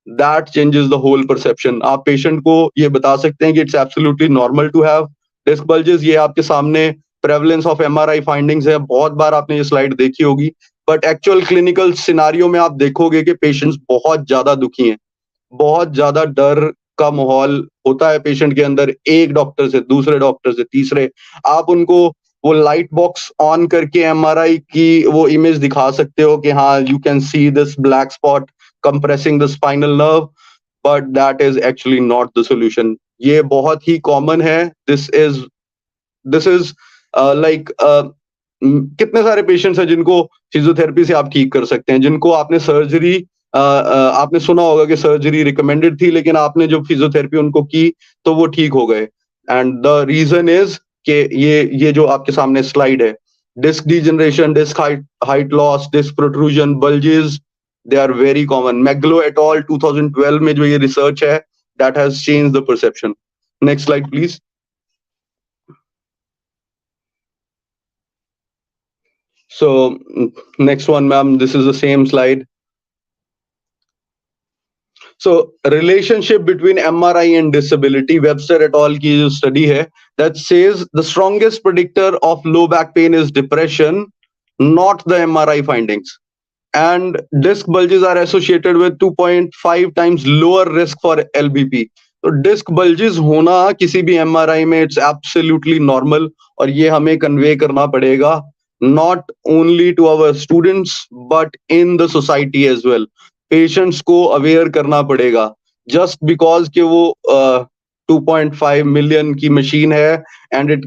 that changes the whole perception. आप पेशेंट को ये बता सकते हैं कि it's absolutely normal to have disc bulges, ये आपके सामने प्रेवलेंस ऑफ MRI फाइंडिंग्स है, बहुत बार आपने ये स्लाइड देखी होगी, बट एक्चुअल क्लिनिकल सिनारियो में आप देखोगे कि पेशेंट्स बहुत ज्यादा दुखी हैं, बहुत ज्यादा डर का माहौल होता है पेशेंट के अंदर, एक डॉक्टर से दूसरे डॉक्टर से तीसरे। आप उनको वो लाइट बॉक्स ऑन करके MRI की वो इमेज दिखा सकते हो कि हाँ you can see this black spot compressing the spinal nerve, but that is actually not the solution. ये बहुत ही कॉमन है। दिस इज लाइक कितने सारे पेशेंट्स हैं जिनको फिजियोथेरेपी से आप ठीक कर सकते हैं, जिनको आपने सर्जरी आपने सुना होगा कि सर्जरी रिकमेंडेड थी, लेकिन आपने जो फिजियोथेरेपी उनको की तो वो ठीक हो गए। एंड द रीजन इज कि ये जो आपके सामने स्लाइड है, disc degeneration, disc height loss, disc protrusion, bulges, they are very common. Maglo et al 2012 में जो ये रिसर्च है, that has changed the perception. Next slide please. So next one, ma'am, this is the same slide. So relationship between MRI and disability, Webster et al की जो study है, that says the strongest predictor of low back pain is depression, not the MRI findings. And disc bulges are associated with 2.5 times lower risk for LBP. तो disc bulges होना किसी भी MRI में it's absolutely normal, और ये हमें convey करना पड़ेगा not only to our students but in the society as well. Patients को अवेयर करना पड़ेगा। जस्ट बिकॉज कि वो 2.5 मिलियन की मशीन है and it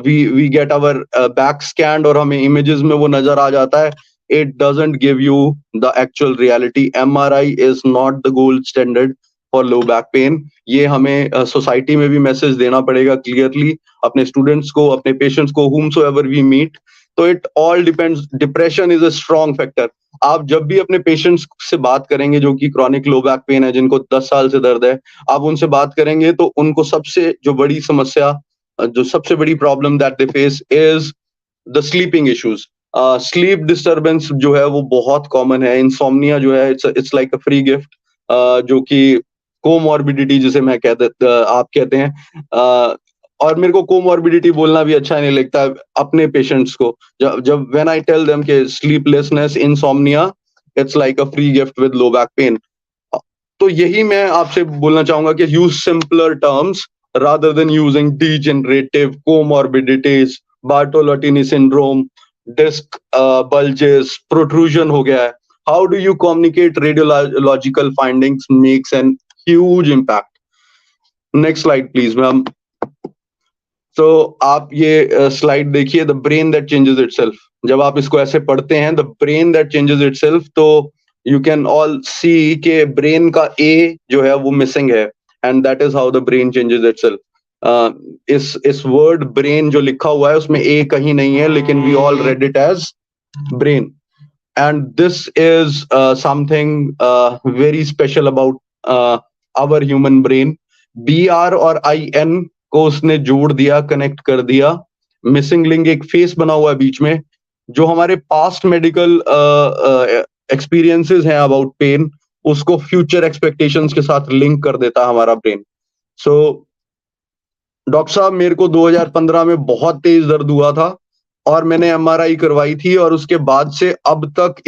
we get our back scan और हमें इमेजेस में वो नजर आ जाता है, it doesn't give you the actual reality. MRI is not the gold standard for low back pain. ये हमें सोसाइटी में भी मैसेज देना पड़ेगा क्लियरली, अपने स्टूडेंट्स को, अपने पेशेंट्स को, whomsoever we meet. तो it all depends. Depression is a strong factor. आप जब भी अपने पेशेंट्स से बात करेंगे जो कि क्रॉनिक लो बैक पेन है, जिनको 10 साल से दर्द है, आप उनसे बात करेंगे तो उनको सबसे जो बड़ी समस्या, जो सबसे बड़ी problem that they face is the sleeping issues. Sleep disturbance जो है वो बहुत कॉमन है। इंसोम्निया जो है it's like a free gift, जो कि कोमॉर्बिडिटी जिसे आप कहते हैं। और मेरे को कोमॉर्बिडिटी बोलना भी अच्छा नहीं लगता अपने पेशेंट्स को। जब व्हेन आई टेल देम कि sleeplessness, insomnia, it's like a free gift with low back pain. तो यही मैं आपसे बोलना चाहूंगा कि use simpler terms rather than using degenerative comorbidities Bertolotti syndrome, disc bulges, protrusion हो गया है. How do you communicate radiological findings makes an huge impact. Next slide please ma'am. तो आप ये स्लाइड देखिए, the brain that changes itself. जब आप इसको ऐसे पढ़ते हैं, the brain that changes itself, तो यू कैन ऑल सी के ब्रेन का ए जो है वो मिसिंग है, and that is how the brain changes itself. इस वर्ड ब्रेन जो लिखा हुआ है उसमें ए कहीं नहीं है, लेकिन we all read it as brain, and this is something very special about our human brain. B R और आई एन को उसने जोड़ दिया, कनेक्ट कर दिया. मिसिंग लिंक एक फेस बना हुआ है बीच में, जो हमारे पास्ट मेडिकल एक्सपीरियंसेस हैं अबाउट पेन, उसको फ्यूचर एक्सपेक्टेशंस के साथ लिंक कर देता है हमारा ब्रेन. सो डॉक्टर साहब, मेरे को 2015 में बहुत तेज दर्द हुआ था और मैंने एमआरआई करवाई थी, और उसके बाद से अब तक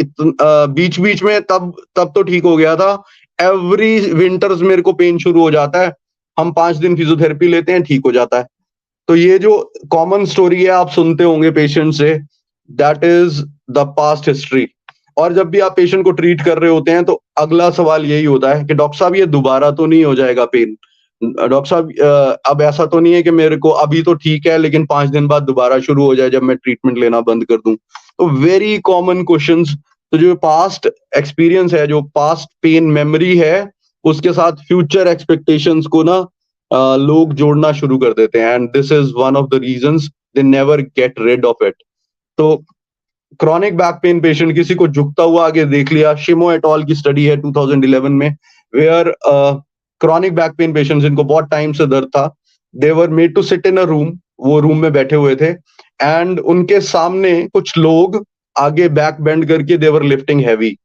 बीच बीच में तब तो ठीक हो गया था. एवरी विंटर्स मेरे को पेन शुरू हो जाता है, हम 5 दिन फिजियोथेरेपी लेते हैं, ठीक हो जाता है. तो ये जो कॉमन स्टोरी है आप सुनते होंगे पेशेंट से, that is the past history. और जब भी आप पेशेंट को ट्रीट कर रहे होते हैं तो अगला सवाल यही होता है कि डॉक्टर साहब ये दोबारा तो नहीं हो जाएगा पेन? डॉक्टर साहब अब ऐसा तो नहीं है कि मेरे को अभी तो ठीक है लेकिन 5 दिन बाद दोबारा शुरू हो जाए जब मैं ट्रीटमेंट लेना बंद कर दूं? तो वेरी कॉमन क्वेश्चंस. तो जो पास्ट एक्सपीरियंस है, जो पास्ट पेन मेमोरी है, उसके साथ फ्यूचर एक्सपेक्टेशंस को ना लोग जोड़ना शुरू कर देते हैं, and this is one of the reasons they never get rid of it. तो क्रॉनिक बैक पेन पेशेंट, किसी को झुकता हुआ आगे देख लिया, शिमो एट ऑल की स्टडी है 2011 में, where chronic back pain patients, जिनको बहुत टाइम से दर्द था, they were made to sit in a room. वो रूम में बैठे हुए थे एंड उनके सामने कुछ लोग आगे बैक बेंड करके दे वर लिफ्टिंग हैवी,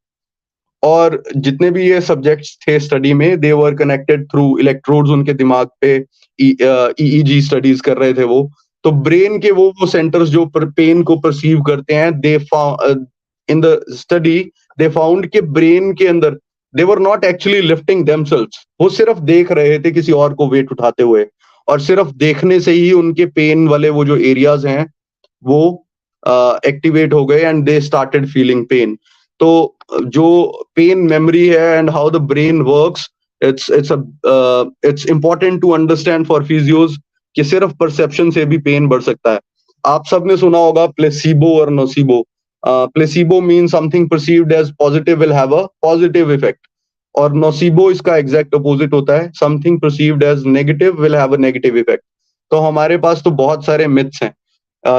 और जितने भी ये सब्जेक्ट्स थे स्टडी में, दे वर कनेक्टेड थ्रू इलेक्ट्रोड्स उनके दिमाग पे, ईईजी स्टडीज कर रहे थे वो. तो ब्रेन के वो सेंटर्स जो पेन को परसीव करते हैं, they in the study they found के ब्रेन के अंदर they were not actually lifting themselves. वो सिर्फ देख रहे थे किसी और को वेट उठाते हुए, और सिर्फ देखने से ही उनके पेन वाले वो जो एरियाज हैं वो एक्टिवेट हो गए and they started feeling pain. तो जो पेन मेमोरी है and how the brain works, it's important to understand for physios कि सिर्फ परसेप्शन से भी पेन बढ़ सकता है. आप सबने सुना होगा प्लेसिबो और नोसिबो. Placebo mean something perceived as positive will have a positive effect, और नोसिबो इसका एग्जैक्ट अपोजिट होता है, something perceived as negative will have a negative effect. तो हमारे पास तो बहुत सारे मिथ्स हैं,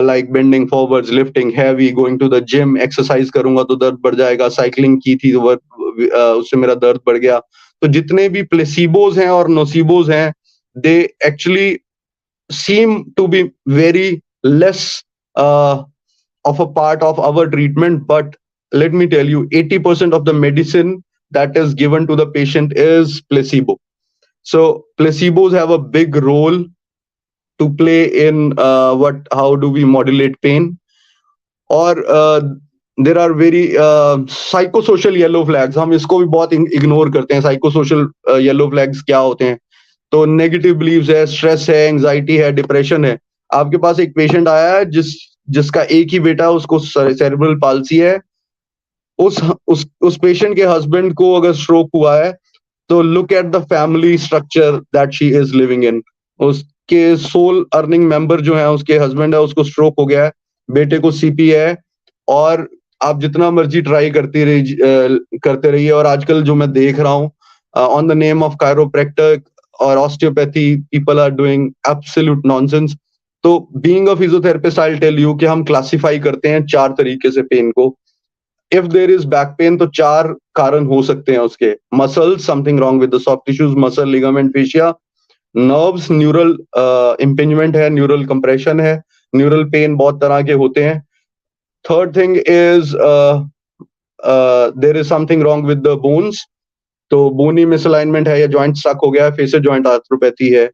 like bending forwards, lifting heavy, going to the gym, exercise करूंगा तो दर्द बढ़ जाएगा, साइकिलिंग की थी तो उससे मेरा दर्द बढ़ गया. तो जितने भी प्लेसिबोज हैं और नोसिबोज हैं, they actually seem to be very less of a part of our treatment, but let me tell you, 80% of the medicine that is given to the patient is placebo. So placebos have a big role to play in how do we modulate pain. Or there are very psychosocial yellow flags. हम इसको भी बहुत ignore करते हैं. psychosocial yellow flags क्या होते हैं? तो नेगेटिव बिलीव्स है, स्ट्रेस है, एंजाइटी है, डिप्रेशन है. आपके पास एक पेशेंट आया है जिसका एक ही बेटा, उसको सेरेब्रल पाल्सी है. उस पेशेंट के हस्बैंड को अगर स्ट्रोक हुआ है तो look at the family structure that she is living in. उसके सोल अर्निंग मेंबर जो है, उसके हस्बैंड है, उसको स्ट्रोक हो गया है, बेटे को सीपी है, और आप जितना मर्जी ट्राई करते रहिए. और आजकल जो मैं देख रहा हूँ on the name of chiropractor और osteopathy, people are doing absolute nonsense. तो being a physiotherapist I will tell you कि हम क्लासिफाई करते हैं 4 तरीके से पेन को. If there is back pain तो 4 कारण हो सकते हैं उसके. Muscle, something wrong with the soft tissues, muscle, ligament, fascia. Nerves, neural impingement है, न्यूरल कंप्रेशन है. न्यूरल पेन बहुत तरह के होते हैं. Third thing is there is something wrong with the bones. तो बोनी मिसअलाइनमेंट है, या जॉइंट स्टक हो गया है, फेसियल जॉइंट आर्थ्रोपैथी है,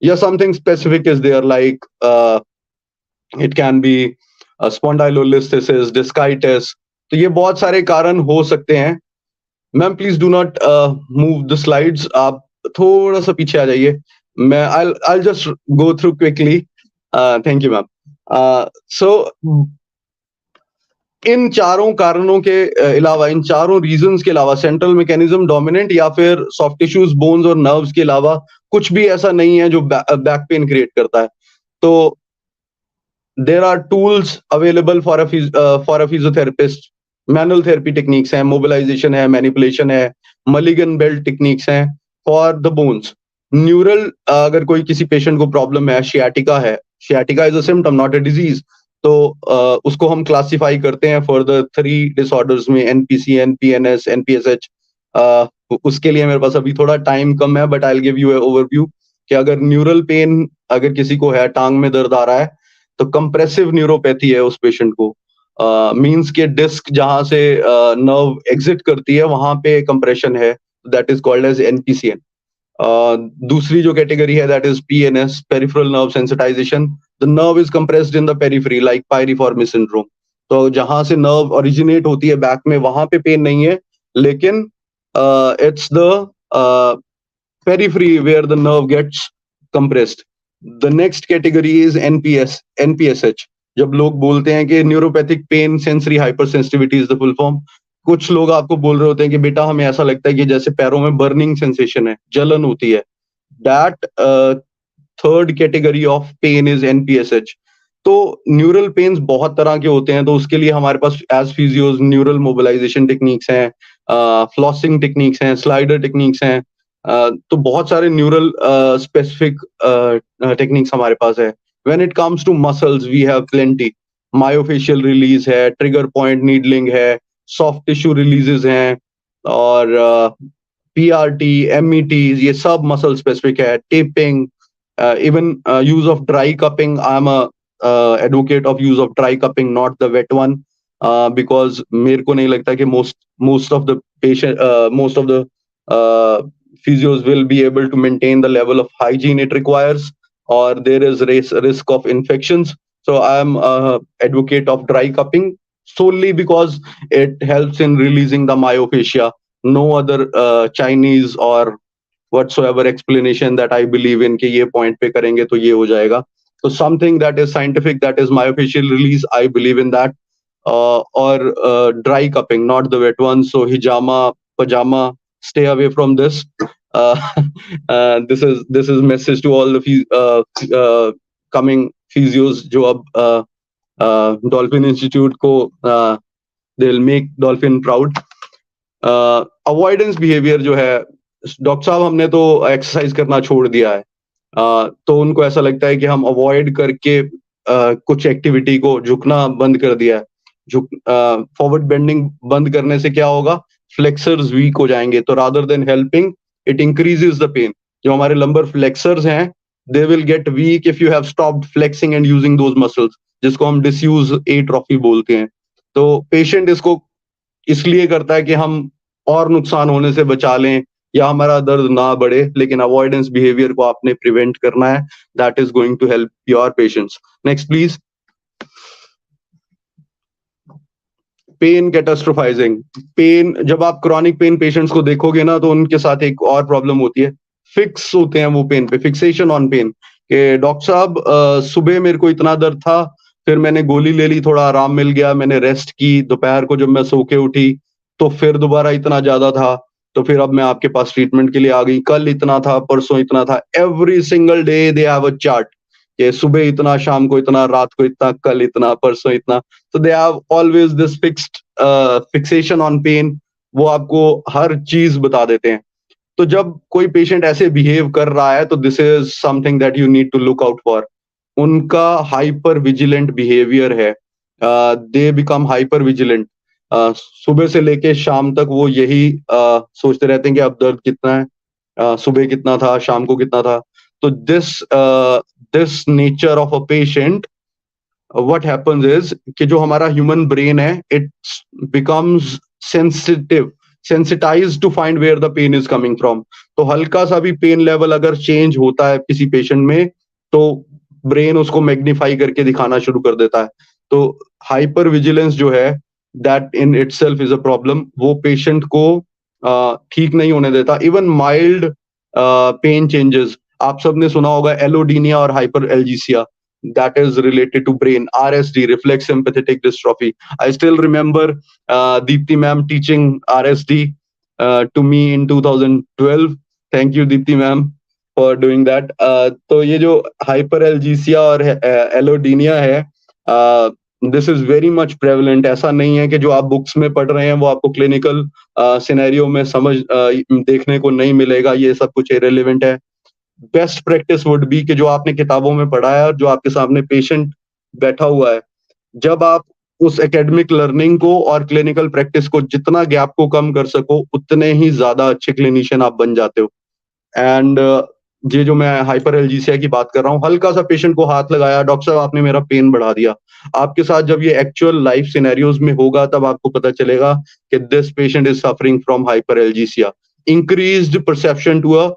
या something specific is there, like it can be spondylolisthesis, discitis. तो ये बहुत सारे कारण हो सकते हैं. Ma'am please do not move the slides. आप थोड़ा सा पीछे आ जाइए. मैं I just go through quickly. Thank you ma'am. So in चारों कारणों के अलावा, इन चारों रीजंस के अलावा, सेंट्रल मैकेनिज्म डोमिनेंट या फिर सॉफ्ट टिश्यूज, बोन्स और नर्व्स के अलावा कुछ भी ऐसा नहीं है जो बैक पेन क्रिएट करता है. तो there are tools available for a physiotherapist. Manual therapy techniques हैं, मोबिलाइजेशन है, मैनिपुलेशन है, मलिगन बेल्ट टेक्निक्स हैं फॉर द बोन्स. न्यूरल, अगर कोई किसी पेशेंट को प्रॉब्लम है, sciatica is a symptom not a disease, तो उसको हम क्लासिफाई करते हैं फॉर द 3 डिसऑर्डर्स में, एनपीसी, एनपीएनएस, एनपीएसएच. उसके लिए मेरे पास अभी थोड़ा टाइम कम है, but I will give U A overview कि अगर न्यूरल पेन अगर किसी को है, टांग में दर्द आ रहा है, तो कंप्रेसिव न्यूरोपैथी है उस पेशेंट को. मींस के डिस्क जहां से नर्व एग्जिट करती है वहां पे कंप्रेशन है, that is called as NPCN. दूसरी जो कैटेगरी है that is PNS, peripheral nerve sensitization. The nerve is compressed in the periphery like piriformis syndrome. तो जहां से नर्व ओरिजिनेट होती है बैक में, वहां पे पेन नहीं है, लेकिन it's the periphery where the nerve gets compressed. The next category is NPSH. जब लोग बोलते हैं कि neuropathic pain sensory hypersensitivity is the full form, कुछ लोग आपको बोल रहे होते हैं कि बेटा हमें ऐसा लगता है कि जैसे पैरों में बर्निंग सेंसेशन है, जलन होती है. That third category of pain is NPSH. तो न्यूरल पेन्स बहुत तरह के होते हैं, तो उसके लिए हमारे पास as physios neural mobilization techniques हैं, फ्लॉसिंग टेक्निक्स हैं, स्लाइडर टेक्निक्स हैं. तो बहुत सारे न्यूरल स्पेसिफिक टेक्निक्स हमारे पास है. When it comes to muscles we have plenty. Myofascial release है, ट्रिगर पॉइंट नीडलिंग है, सॉफ्ट टिश्यू रिलीजेस हैं, और पीआरटी, एमईटी, ये सब मसल स्पेसिफिक है. Taping, even use of dry cupping. I am advocate of use of dry cupping, not the wet one, because मेरे को नहीं लगता कि most of the patient, most of the physios will be able to maintain the level of hygiene it requires, or there is risk of infections. So I am advocate of dry cupping solely because it helps in releasing the myofascia. No other Chinese or whatsoever explanation that I believe in कि ये point पे करेंगे तो ये हो जाएगा. So something that is scientific, that is myofascial release, I believe in that. Or dry cupping, not the wet ones. So hijama, pajama, stay away from this. This is message to all the coming physios जो अब dolphin institute को they will make dolphin proud. Avoidance behaviour जो है, doctor साहब हमने तो exercise करना छोड़ दिया है, तो उनको ऐसा लगता है कि हम अवॉइड करके कुछ एक्टिविटी को झुकना बंद कर दिया है. फॉरवर्ड बेंडिंग बंद करने से क्या होगा, फ्लेक्सर्स वीक हो जाएंगे. तो rather than helping, it increases the pain. जो हमारे लंबर फ्लेक्सर्स हैं, they will get weak if you have stopped flexing and using those muscles, जिसको हम डिसयूज एट्रोफी बोलते हैं. तो पेशेंट इसको इसलिए करता है कि हम और नुकसान होने से बचा लें या हमारा दर्द ना बढ़े, लेकिन अवॉइडेंस बिहेवियर को आपने प्रिवेंट करना है. That is going to help your patients. Next please. Pain catastrophising. Pain, जब आप क्रॉनिक पेन पेशेंट्स को देखोगे ना, तो उनके साथ एक और प्रॉब्लम होती है, फिक्स होते हैं वो पेन पे, फिक्सेशन ऑन पेन. कि डॉक्टर साहब सुबह मेरे को इतना दर्द था, फिर मैंने गोली ले ली, थोड़ा आराम मिल गया, मैंने रेस्ट की, दोपहर को जब मैं सो के उठी तो फिर दोबारा इतना ज्यादा था, तो फिर अब मैं आपके पास ट्रीटमेंट के लिए आ गई. कल इतना था, परसों इतना था. Every single day they have a chart कि सुबह इतना, शाम को इतना, रात को इतना, कल इतना, परसों इतना. तो they have always this fixed fixation on pain. वो आपको हर चीज बता देते हैं. तो जब कोई पेशेंट ऐसे बिहेव कर रहा है, तो this is something that you need to look out for. उनका हाइपर विजिलेंट बिहेवियर है. They become hyper vigilant. सुबह से लेके शाम तक वो यही सोचते रहते हैं कि अब दर्द कितना है, सुबह कितना था, शाम को कितना था. तो this nature of a patient, what happens is कि जो हमारा ह्यूमन ब्रेन है, it becomes sensitized to find where the pain is coming from. तो हल्का सा भी पेन लेवल अगर चेंज होता है किसी पेशेंट में, तो ब्रेन उसको मैग्नीफाई करके दिखाना शुरू कर देता है. तो हाइपर विजिलेंस जो है, that in itself is a problem. वो पेशेंट को ठीक नहीं होने देता. इवन माइल्ड पेन चेंजेस, आप सबने सुना होगा एलोडीनिया और hyper एल्जीसिया. that is related to brain, RSD, reflex sympathetic dystrophy. I still remember Deepti ma'am teaching RSD to me in 2012. Thank you, Deepti ma'am, for doing that. तो ये जो hyperalgesia और allodynia है, this is very much prevalent. ऐसा नहीं है कि जो आप बुक्स में पढ़ रहे हैं वो आपको क्लिनिकल सिनेरियो में समझ देखने को नहीं मिलेगा. ये सब कुछ इरेलीवेंट है. बेस्ट प्रैक्टिस वुड बी कि जो आपने किताबों में पढ़ा है और जो आपके सामने पेशेंट बैठा हुआ है, जब आप उस एकेडमिक लर्निंग को और क्लिनिकल प्रैक्टिस को जितना गैप को कम कर सको, उतने ही ज्यादा अच्छे क्लिनिशियन आप बन जाते हो. एंड ये जो मैं हाइपरएल्जीसिया की बात कर रहा हूँ, हल्का सा पेशेंट को हाथ लगाया, डॉक्टर साहब आपने मेरा पेन बढ़ा दिया. आपके साथ जब ये एक्चुअल लाइफ सिनेरियोज में होगा तब आपको पता चलेगा कि this patient is suffering from hyperalgesia. Increased perception to a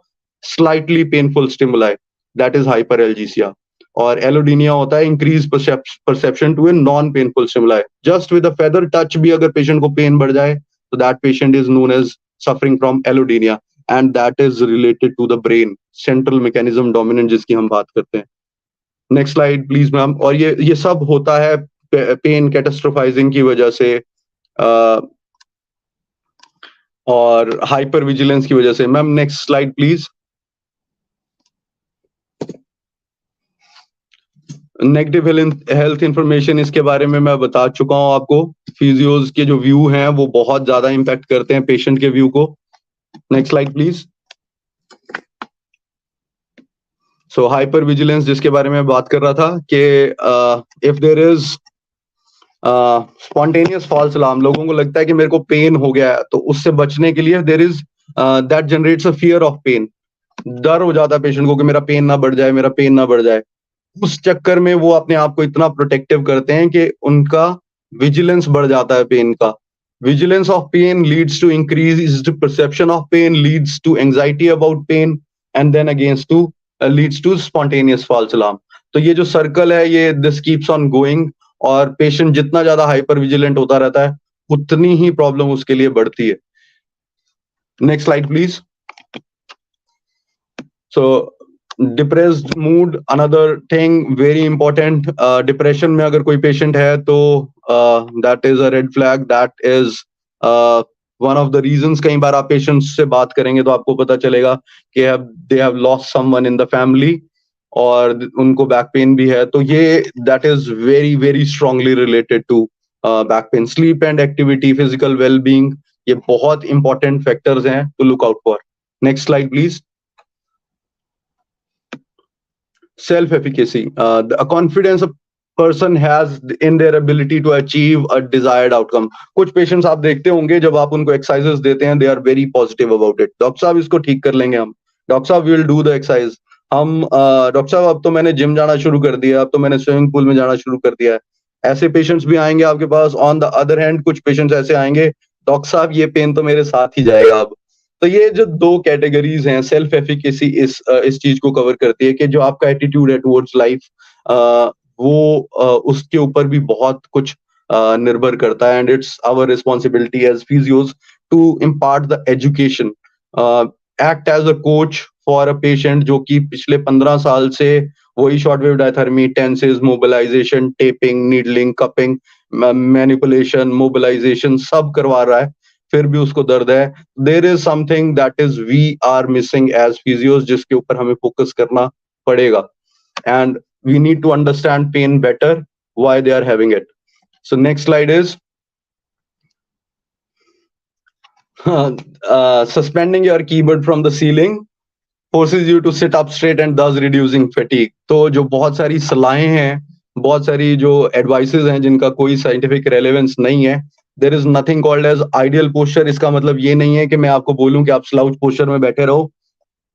slightly painful stimuli, that is hyperalgesia. और एलोडीनिया होता है increase perception to a non painful stimuli. Just with a feather touch भी अगर पेशेंट को पेन बढ़ जाए तो that patient is known as suffering from allodynia, and that is related to the brain, central mechanism dominant जिसकी हम बात करते हैं. Next slide please ma'am. और ये सब होता है पेन कैटास्ट्रोफाइजिंग की वजह से और हाइपर विजिलेंस की वजह से. Ma'am next slide please. Negative health information, इसके बारे में मैं बता चुका हूं आपको. फिजियोज के जो व्यू हैं वो बहुत ज्यादा इंपैक्ट करते हैं पेशेंट के व्यू को. Next slide please. So hyper vigilance जिसके बारे में बात कर रहा था कि if there is spontaneous false alarm, लोगों को लगता है कि मेरे को पेन हो गया है, तो उससे बचने के लिए there is that generates a fear of pain. डर हो जाता है पेशेंट को कि मेरा पेन ना बढ़ जाए, मेरा पेन ना बढ़ जाए. उस चक्कर में वो अपने आप को इतना प्रोटेक्टिव करते हैं कि उनका विजिलेंस बढ़ जाता है पेन का. Vigilance of pain leads to increased perception of pain, leads to anxiety about pain, and then against to leads to spontaneous false alarm. तो ये जो सर्कल है ये दिस कीप्स ऑन गोइंग, और पेशेंट जितना ज्यादा हाइपर विजिलेंट होता रहता है उतनी ही प्रॉब्लम उसके लिए बढ़ती है. Next slide please. So depressed mood, another thing very important. Depression में अगर कोई पेशेंट है तो that is a red flag, that is one of the reasons. कई बार आप पेशेंट्स से बात करेंगे तो आपको पता चलेगा कि they have lost someone in the family और उनको बैक पेन भी है. तो ये that is very very strongly related to back pain. Sleep and activity, physical wellbeing, ये बहुत इंपॉर्टेंट फैक्टर्स हैं to look out for. Next slide please. Self-efficacy, a confidence a person has in their ability to achieve a desired outcome. कुछ patients आप देखते होंगे जब आप उनको एक्सरसाइजेस देते हैं, they are very positive about it. Doctor साहब इसको ठीक कर लेंगे हम, डॉक्टर साहब we will do the exercise. हम डॉक्टर साहब अब तो मैंने जिम जाना शुरू कर दिया, अब तो मैंने स्विमिंग पूल में जाना शुरू कर दिया है. ऐसे पेशेंट्स भी आएंगे आपके पास. ऑन द अदर हैंड कुछ पेशेंट्स ऐसे आएंगे, डॉक्टर साहब ये पेन तो मेरे साथ ही जाएगा अब. तो ये जो दो कैटेगरीज हैं, सेल्फ एफिकेसी इस चीज को कवर करती है कि जो आपका एटीट्यूड है टुवर्ड्स लाइफ, वो उसके ऊपर भी बहुत कुछ निर्भर करता है. And it's our responsibility as physios to impart the education, act as a coach for a patient जो कि पिछले 15 साल से वही short wave diathermy, TENS, mobilisation, taping, needling, cupping, manipulation, mobilisation सब करवा रहा है, फिर भी उसको दर्द है. There is something that is we are missing as physios, जिसके ऊपर हमें फोकस करना पड़ेगा. And we need to understand pain better, why they are having it. So next slide is suspending your keyboard from the ceiling forces you to sit up straight and thus reducing fatigue. तो जो बहुत सारी सलाहें हैं, बहुत सारी जो advices हैं जिनका कोई साइंटिफिक रेलेवेंस नहीं है, there is nothing called as ideal posture. इसका मतलब ये नहीं है कि मैं आपको बोलूं कि आप स्लाउच पोस्चर में बैठे रहो.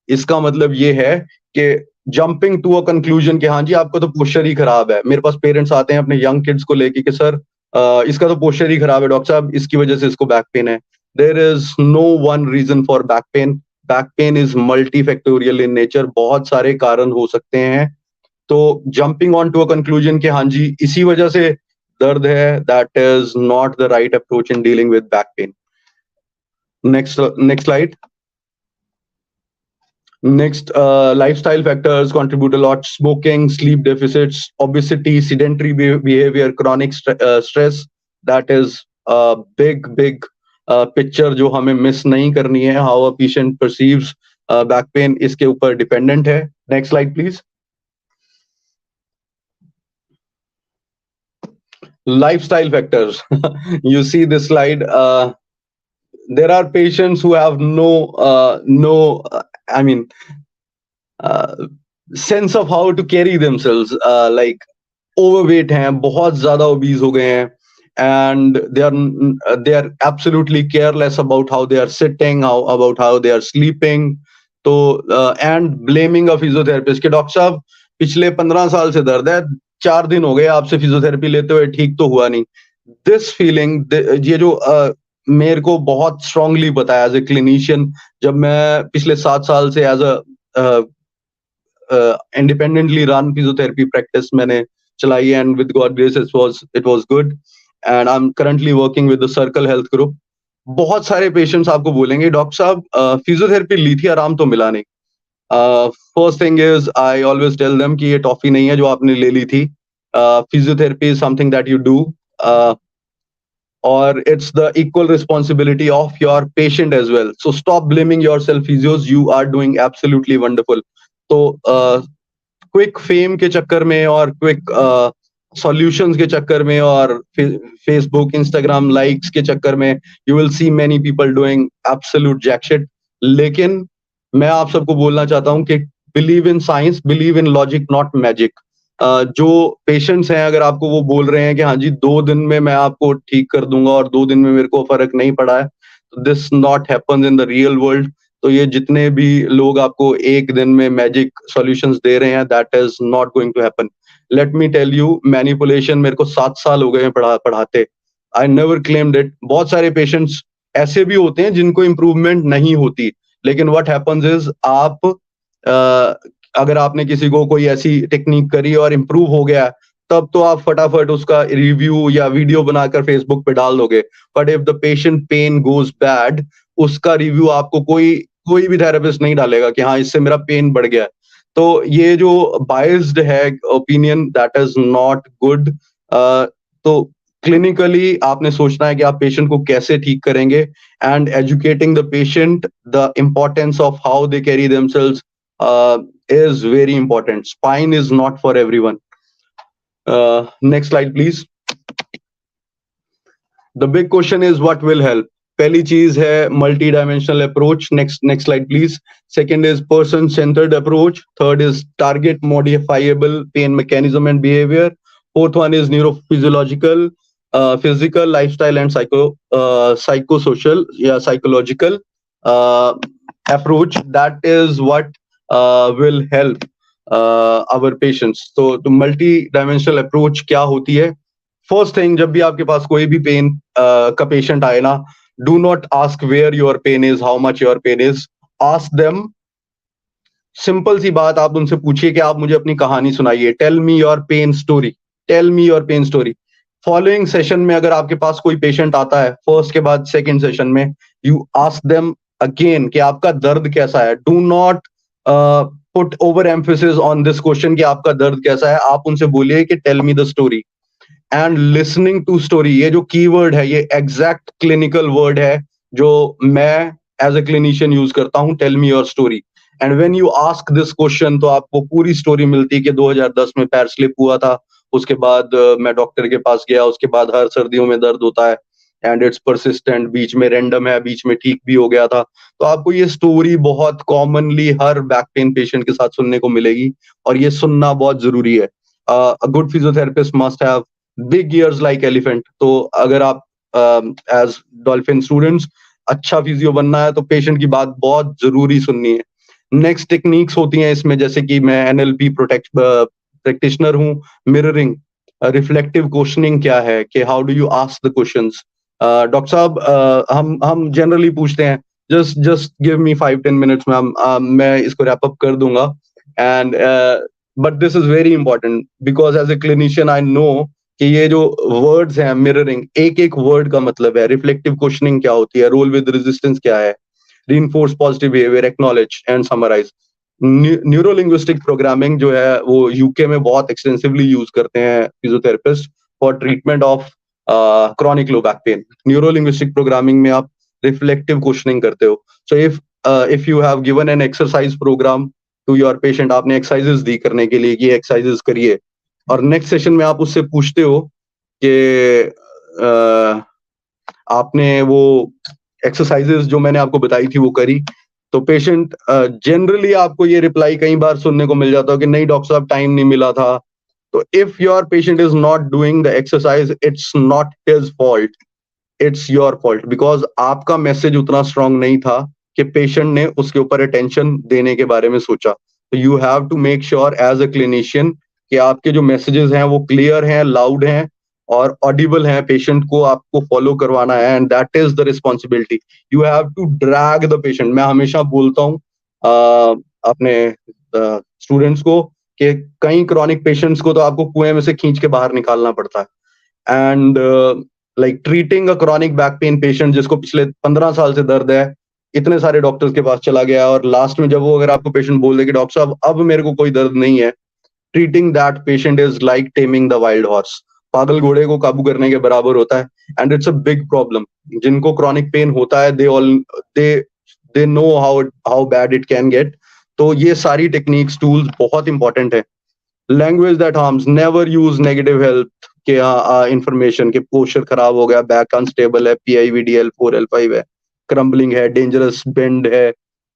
इसका मतलब ये है कि जंपिंग टू अ कंक्लूजन कि हाँ जी आपका तो पोस्चर ही खराब है. मेरे पास पेरेंट्स आते हैं अपने यंग किड्स को लेके कि सर इसका तो पोस्चर ही खराब है डॉक्टर साहब, इसकी वजह से इसको बैक पेन है. There is no one reason for back pain. Back pain is multifactorial in nature, बहुत सारे कारण हो सकते हैं. तो jumping on to a conclusion कि हाँ जी इसी वजह से दर्द है, that is not the right approach in dealing with back pain. Next slide. Next, lifestyle factors contribute a lot. Smoking, sleep deficits, obesity, sedentary behavior, chronic stress. That is a big picture जो हमें miss नहीं करनी है. How a patient perceives back pain इसके ऊपर dependent है. Next slide, please. Lifestyle factors. You see this slide. There are patients who have I mean, sense of how to carry themselves. Like overweight हैं, बहुत ज़्यादा obese हो गए हैं, and they are absolutely careless about how they are sitting, about how they are sleeping. तो and blaming a physiotherapist कि doctor साहब पिछले 15 साल से दर्द है, 4 दिन हो गए आपसे फिजियोथेरेपी लेते हुए, ठीक तो हुआ नहीं. दिस फीलिंग, ये जो मेरे को बहुत स्ट्रांगली पता है एज ए क्लिनिशियन, जब मैं पिछले 7 साल से as independently run physiotherapy practice मैंने चलाई, and with God grace it was good, and I'm currently working with the Circle Health Group. बहुत सारे पेशेंट्स आपको बोलेंगे डॉक्टर साहब फिजियोथेरेपी ली थी, आराम तो मिला नहीं. First thing is I always tell them कि ये टॉफी नहीं है जो आपने ले ली थी. Physiotherapy is something that you do, or it's the equal responsibility of your patient as well. So stop blaming yourself, physios. You are doing absolutely wonderful. तो quick fame के चक्कर में और क्विक सॉल्यूशंस के चक्कर में और फेसबुक इंस्टाग्राम लाइक्स के चक्कर में you will see many people doing absolute jack shit. लेकिन मैं आप सबको बोलना चाहता हूं कि believe in science, believe in logic, not magic. जो पेशेंट्स हैं, अगर आपको वो बोल रहे हैं कि हाँ जी 2 दिन में मैं आपको ठीक कर दूंगा और 2 दिन में मेरे को फर्क नहीं पड़ा है, तो this not happens in the real world. तो ये जितने भी लोग आपको 1 दिन में मैजिक सॉल्यूशंस दे रहे हैं, that is not going to happen. Let me tell you, manipulation मेरे को 7 साल हो गए हैं पढ़ाते. I never claimed it. बहुत सारे पेशेंट्स ऐसे भी होते हैं जिनको इंप्रूवमेंट नहीं होती, लेकिन व्हाट हैपन्स इज आप अगर आपने किसी को कोई ऐसी टेक्निक करी और इम्प्रूव हो गया, तब तो आप फटाफट उसका रिव्यू या वीडियो बनाकर फेसबुक पे डाल दोगे. But if the patient pain goes bad, उसका रिव्यू आपको कोई भी थेरेपिस्ट नहीं डालेगा कि हाँ इससे मेरा पेन बढ़ गया. तो ये जो बायस्ड है opinion, that is not good. तो क्लिनिकली आपने सोचना है कि आप पेशेंट को कैसे ठीक करेंगे, and educating the patient the importance of how they carry themselves is very important. Spine is not for everyone. Next slide, please. The big question is what will help. पहली चीज है multi-dimensional approach. Next slide, please. Second is person-centered approach. Third is target modifiable pain mechanism and behavior. Fourth one is neurophysiological, physical, lifestyle, and psychosocial, psychological approach. That is what will help our patients. तो multi dimensional approach क्या होती है? First thing, जब भी आपके पास कोई भी pen का पेशेंट आए ना, do not ask where your pain is, how much your pain is. Ask them, simple सी बात, आप उनसे पूछिए कि आप मुझे अपनी कहानी सुनाइए. Tell me your pain story, tell me your pain story. Following session में अगर आपके पास कोई पेशेंट आता है, फर्स्ट के बाद सेकेंड सेशन में, यू आस्क देम अगेन कि आपका दर्द कैसा है. Do not put over emphasis on this question कि आपका दर्द कैसा है. आप उनसे बोलिए कि tell me the story. And listening to story, ये जो कीवर्ड है, ये एग्जैक्ट क्लिनिकल वर्ड है जो मैं एज ए क्लिनिशियन यूज करता हूं. Tell me your story. And when you ask this question, तो आपको पूरी स्टोरी मिलती है कि 2010 में पैर स्लिप हुआ था, उसके बाद मैं डॉक्टर के पास गया, उसके बाद हर सर्दियों में दर्द होता है, एंड इट्स परसिस्टेंट, बीच में रैंडम है, बीच में ठीक भी हो गया था. तो आपको ये स्टोरी बहुत commonly her back pain patient के साथ सुनने को मिलेगी, और ये सुनना बहुत जरूरी है. A good physiotherapist must have big years like elephant. तो अगर आप एज डॉल्फिन स्टूडेंट्स अच्छा फिजियो बनना है, तो पेशेंट की बात बहुत जरूरी सुननी है. नेक्स्ट टेक्निक्स होती हैं इसमें, जैसे कि मैं एनएलपी प्रैक्टिशनर हूँ. मिररिंग, रिफ्लेक्टिव क्वेश्चनिंग क्या है, कि how do you ask the questions. Doctor साहब हम जनरली पूछते हैं, just give me 5-10 minutes ma'am, मैं इसको रैप अप कर दूंगा. And but this is very important, because as a clinician I know कि ये जो वर्ड्स हैं, मिररिंग, एक एक वर्ड का मतलब है. रिफ्लेक्टिव क्वेश्चनिंग क्या होती है, रोल विद रेजिस्टेंस क्या है, reinforce positive behavior, acknowledge and summarize. Neuro linguistic programming जो है वो यूके में बहुत एक्सटेंसिवली यूज करते हैं physiotherapist for treatment of chronic low back pain. Neuro linguistic programming में आप रिफ्लेक्टिव क्वेश्चनिंग करते हो। So if you have given an exercise programme to your patient, आपने एक्सरसाइजेस दी करने के लिए कि एक्सरसाइजेस करिए, और नेक्स्ट सेशन में आप उससे पूछते हो कि आपने वो एक्सरसाइजेस जो मैंने आपको बताई थी वो करी, तो पेशेंट जनरली आपको ये रिप्लाई कई बार सुनने को मिल जाता है कि नहीं डॉक्टर साहब टाइम नहीं मिला था। तो if your patient is not doing the exercise, it's not his fault, it's your fault, because आपका मैसेज उतना स्ट्रांग नहीं था कि पेशेंट ने उसके ऊपर अटेंशन देने के बारे में सोचा। तो you have to make sure as a clinician कि आपके जो मैसेजेस हैं वो क्लियर हैं, लाउड हैं और ऑडिबल हैं, पेशेंट को आपको फॉलो करवाना है, and that is the responsibility. You have to drag the patient. मैं हमेशा बोलता हूँ अपने स्टूडेंट्स को कि कई क्रॉनिक पेशेंट्स को तो आपको कुएं में से खींच के बाहर निकालना पड़ता है। And like treating a chronic back pain patient जिसको पिछले 15 साल से दर्द है, इतने सारे डॉक्टर्स के पास चला गया, और लास्ट में जब वो अगर आपको पेशेंट बोल दे कि डॉक्टर साहब अब मेरे को कोई दर्द नहीं है, treating that patient is like taming the wild horse. पागल घोड़े को काबू करने के बराबर होता है, and it's a big problem. जिनको क्रॉनिक पेन होता है they know how bad it can get. तो ये सारी टेक्निक्स टूल्स बहुत इंपॉर्टेंट है। Language that harms, never use negative health के इंफॉर्मेशन के पोस्चर खराब हो गया, बैक अनस्टेबल है, PIVDL 4L5 है, क्रम्बलिंग है, डेंजरस बेंड है,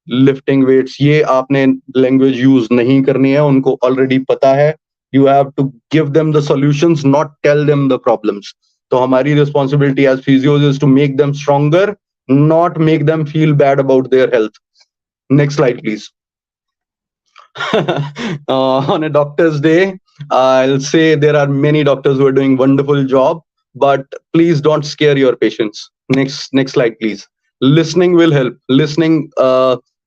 लिफ्टिंग वेट्स, ये आपने लैंग्वेज यूज नहीं करनी है, उनको ऑलरेडी पता है। You have to give them the solutions, not tell them the problems. तो हमारी responsibility as physios is to make them stronger, not make them feel bad about their health. Next slide please. On a doctor's day, I'll say there are many doctors who are doing wonderful job, but please don't scare your patients. Next slide, please. Listening will help. Listening,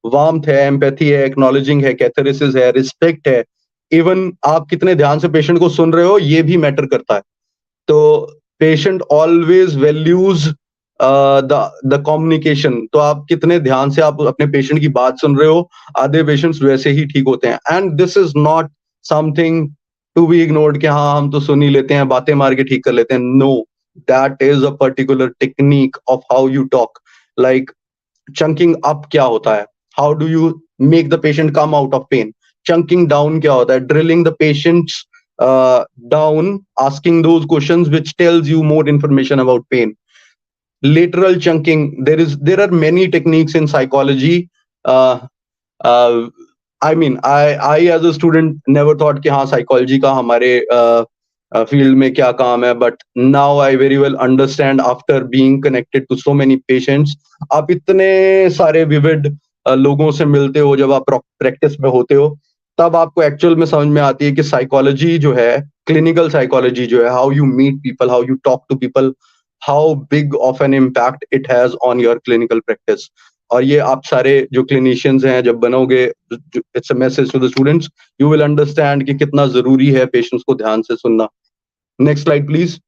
warmth है, empathy है, acknowledging है, catharsis है, respect है. Even आप कितने ध्यान से patient को सुन रहे हो ये भी मैटर करता है। तो patient always values the communication. तो आप कितने ध्यान से आप अपने पेशेंट की बात सुन रहे हो, आधे पेशेंट्स वैसे ही ठीक होते हैं। And this is not something to be ignored कि हाँ हम तो सुन ही लेते हैं, बातें मार के ठीक कर लेते हैं। No, that is a particular technique of how you talk. Like chunking up क्या होता है, how do you make the patient come out of pain. Chunking down क्या होता है, drilling the patients down, asking those questions which tells you more information about pain. Lateral chunking, there are many techniques in psychology. I mean, I as a student never thought कि हाँ psychology का हमारे field में क्या काम है, but now I very well understand after being connected to so many patients. आप इतने सारे vivid लोगों से मिलते हो, जब आप प्रैक्टिस में होते हो तब आपको एक्चुअल में समझ में आती है कि साइकोलॉजी जो है, क्लिनिकल साइकोलॉजी जो है, how you meet people, how you talk to people, how big of an impact it has on your clinical practice. और ये आप सारे जो क्लिनिशियंस हैं जब बनोगे, it's a message to the students, you will understand कि कितना जरूरी है पेशेंट्स को ध्यान से सुनना। Next slide please.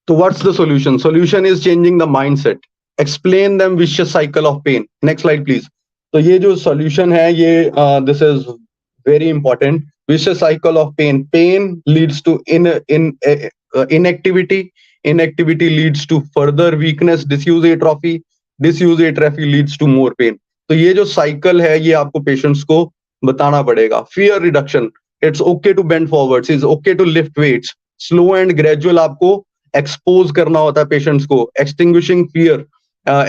तो what's the solution? Solution is changing the mindset, explain them vicious cycle of pain. Next slide please. तो ये जो सॉल्यूशन है ये this is very important. Vicious cycle of pain, pain leads to inactivity, inactivity leads to further weakness, disuse atrophy, disuse atrophy leads to more pain। तो ये जो cycle है ये आपको पेशेंट्स को बताना पड़ेगा। Fear reduction, it's okay to bend forwards, it's okay to lift weights, slow and gradual आपको एक्सपोज करना होता है पेशेंट्स को। Extinguishing fear,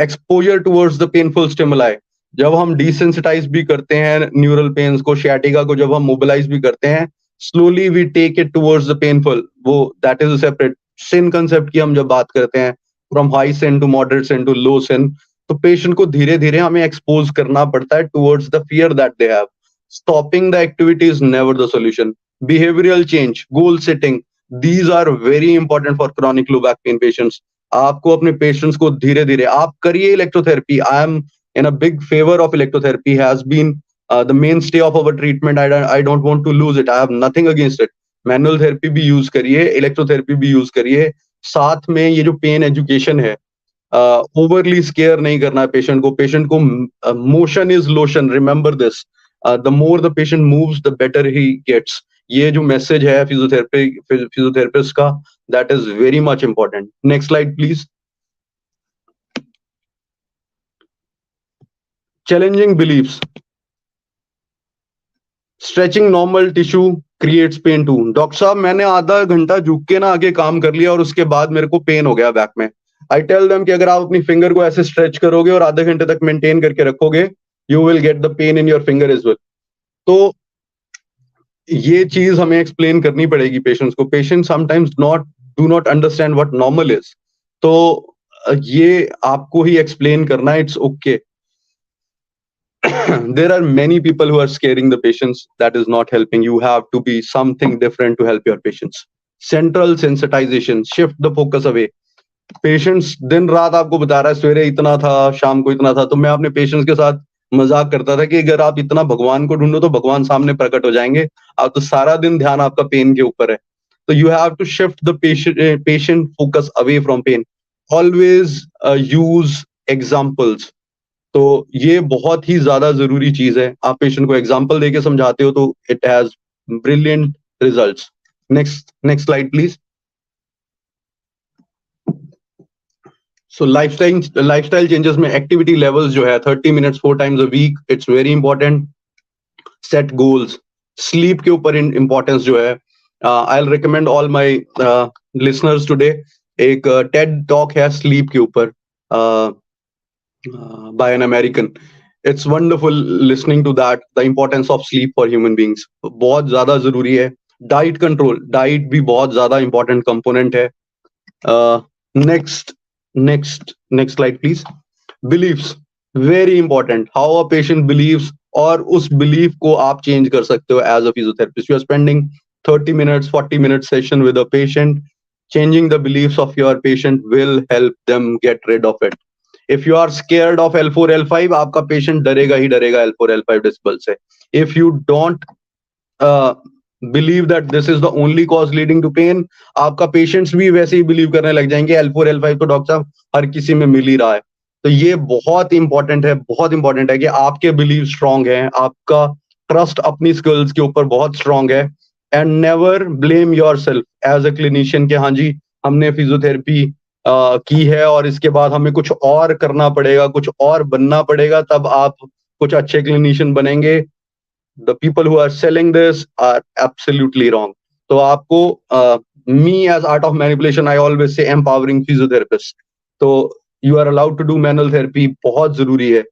exposure towards the painful stimuli, जब हम डिसेंसिटाइज भी करते हैं न्यूरल पेन्स को, शैटिका को जब हम मोबिलाइज भी करते हैं, slowly we take it towards the painful, वो that is a separate. SIN concept की हम जब बात करते हैं, from high SIN to moderate SIN to low SIN, तो पेशेंट को धीरे धीरे हमें एक्सपोज करना पड़ता है towards the fear that they have. Stopping the activity is never the solution. Behavioural change, goal setting, these are very important for chronic low back pain patients. आपको अपने पेशेंट्स को धीरे धीरे आप करिए electrotherapy. I am in a big favor of electrotherapy, has been the mainstay of our treatment. I don't want to lose it. I have nothing against it. Manual therapy भी use करिए, electrotherapy भी use करिए, साथ में ये जो pain education है overly scare नहीं करना है पेशेंट को. पेशेंट को motion is lotion, remember this. The more the patient moves the better he gets. ये जो मैसेज है फिजियोथेरेपिस्ट का, that is very much important. Next slide please. Challenging believes. Stretching normal tissue creates pain too. Doctor साहब मैंने आधा घंटा झुक के ना आगे काम कर लिया और उसके बाद मेरे को पेन हो गया बैक में. आई टेल देम कि अगर आप अपनी फिंगर को ऐसे स्ट्रेच करोगे और आधे घंटे तक मेंटेन करके रखोगे, you will get the pain in your finger as well. तो ये चीज हमें एक्सप्लेन करनी पड़ेगी पेशेंट्स को. Patient sometimes do not understand what normal is. तो ये आपको ही एक्सप्लेन करना है. It's okay. There are many people who are scaring the patients. That is not helping. You have to be something different to help your patients. Central sensitization. Shift the focus away. Patients दिन रात आपको बता रहा है सवेरे इतना था, शाम को इतना था. तो मैं अपने पेशेंट्स के साथ मजाक करता था कि अगर आप इतना भगवान को ढूंढो तो भगवान सामने प्रकट हो जाएंगे. आप तो सारा दिन ध्यान आपका पेन के ऊपर है. तो you have to shift the patient focus away from pain. Always use examples. तो ये बहुत ही ज्यादा जरूरी चीज है. आप पेशेंट को एग्जांपल देके समझाते हो तो it has brilliant results. Next slide please. So lifestyle changes में एक्टिविटी लेवल्स जो है 30 minutes 4 times a week, it's very important. Set goals. Sleep के ऊपर इंपॉर्टेंस जो है, I will recommend all my listeners today. एक टेड टॉक है sleep के ऊपर by an American. It's wonderful listening to that. The importance of sleep for human beings बहुत ज्यादा जरूरी है. डाइट कंट्रोल, डाइट भी बहुत ज्यादा इंपॉर्टेंट कंपोनेंट है. Next slide please. Believes, very important. How a patient believes, और उस बिलीफ को आप चेंज कर सकते हो as a physiotherapist. You are spending 30 minutes 40 minutes session with a patient. Changing the beliefs of your patient will help them get rid of it. If you are scared of L4 L5, आपका patient डरेगा ही डरेगा L4 L5 decibel से. If you don't believe that this is the only cause leading to pain, आपका patients भी वैसे ही believe करने लग जाएंगे L4 L5 तो doctor साहब हर किसी में मिल ही रहा है. तो ये बहुत इंपॉर्टेंट है कि आपके बिलीव स्ट्रांग है, आपका ट्रस्ट अपनी स्किल्स के ऊपर बहुत स्ट्रांग है. And never blame yourself as a clinician कि हाँ जी हमने फिजियोथेरेपी की है और इसके बाद हमें कुछ और करना पड़ेगा, कुछ और बनना पड़ेगा, तब आप कुछ अच्छे क्लिनिशियन बनेंगे. The people who are selling this are absolutely wrong. तो आपको me as art of manipulation, I always say empowering physiotherapist. तो you are allowed to do manual therapy, बहुत जरूरी है.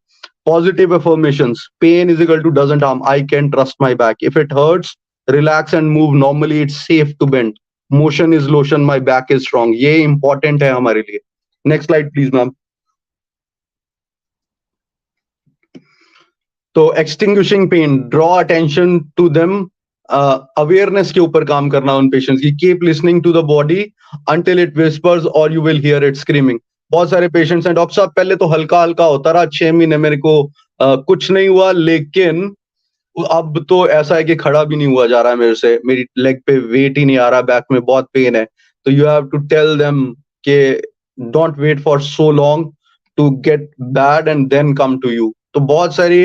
Positive affirmations. Pain is equal to doesn't harm. I can trust my back. If it hurts, relax and move normally. It's safe to bend. Motion is lotion. My back is strong. ये important है हमारे लिए. Next slide please ma'am. तो extinguishing pain, draw attention to them. Awareness के ऊपर काम करना उन पेशेंट्स की. Keep listening to the body until it whispers और you will hear it screaming. बहुत सारे पेशेंट्स हैं डॉक्टर साहब पहले तो हल्का हल्का होता रहा 6 महीने मेरे को कुछ नहीं हुआ, लेकिन अब तो ऐसा है कि खड़ा भी नहीं हुआ जा रहा है मेरे से, मेरी लेग पे वेट ही नहीं आ रहा, बैक में बहुत पेन है. तो you have to tell them के don't wait for so long to get bad and then come to you. तो बहुत सारी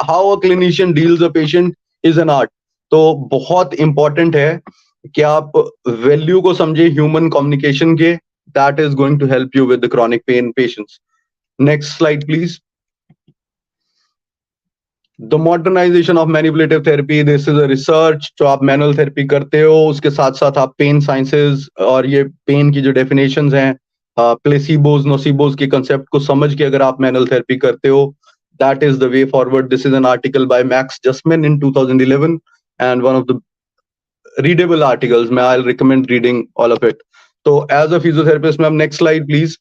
how a clinician deals a patient is an art. तो बहुत इंपॉर्टेंट है कि आप वैल्यू को समझे ह्यूमन कम्युनिकेशन के. That is going to help you with the chronic pain patients. Next slide please. The modernisation of manipulative therapy. This is a research. जो आप मैनुअल थेरेपी करते हो उसके साथ साथ आप पेन साइंसेज और ये पेन की जो डेफिनेशंस हैं, प्लेसिबोज नोसिबोज के कंसेप्ट को समझ के अगर आप मैनुअल थेरेपी करते हो, that is the way forward. This is an article by Max Justman in 2011 and one of the readable articles. I'll recommend reading all of it. So as a physiotherapist ma'am, next slide please.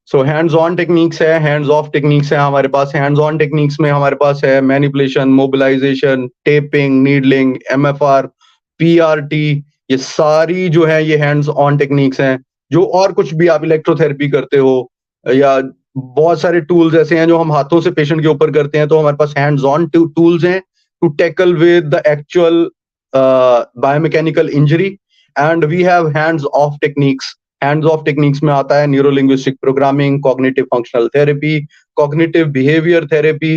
So hands on techniques है, hands off techniques है हमारे पास. hands on techniques में हमारे पास है manipulation, mobilization, taping, needling, MFR, PRT. ये सारी जो है ये hands on techniques हैं. जो और कुछ भी आप इलेक्ट्रोथेरेपी करते हो या बहुत सारे टूल्स ऐसे हैं जो हम हाथों से पेशेंट के ऊपर करते हैं, तो हमारे पास हैंड्स ऑन टूल्स हैं to tackle with the actual biomechanical injury. And we have hands off techniques hands off techniques में आता है neuro linguistic programming, cognitive functional therapy, cognitive behaviour therapy.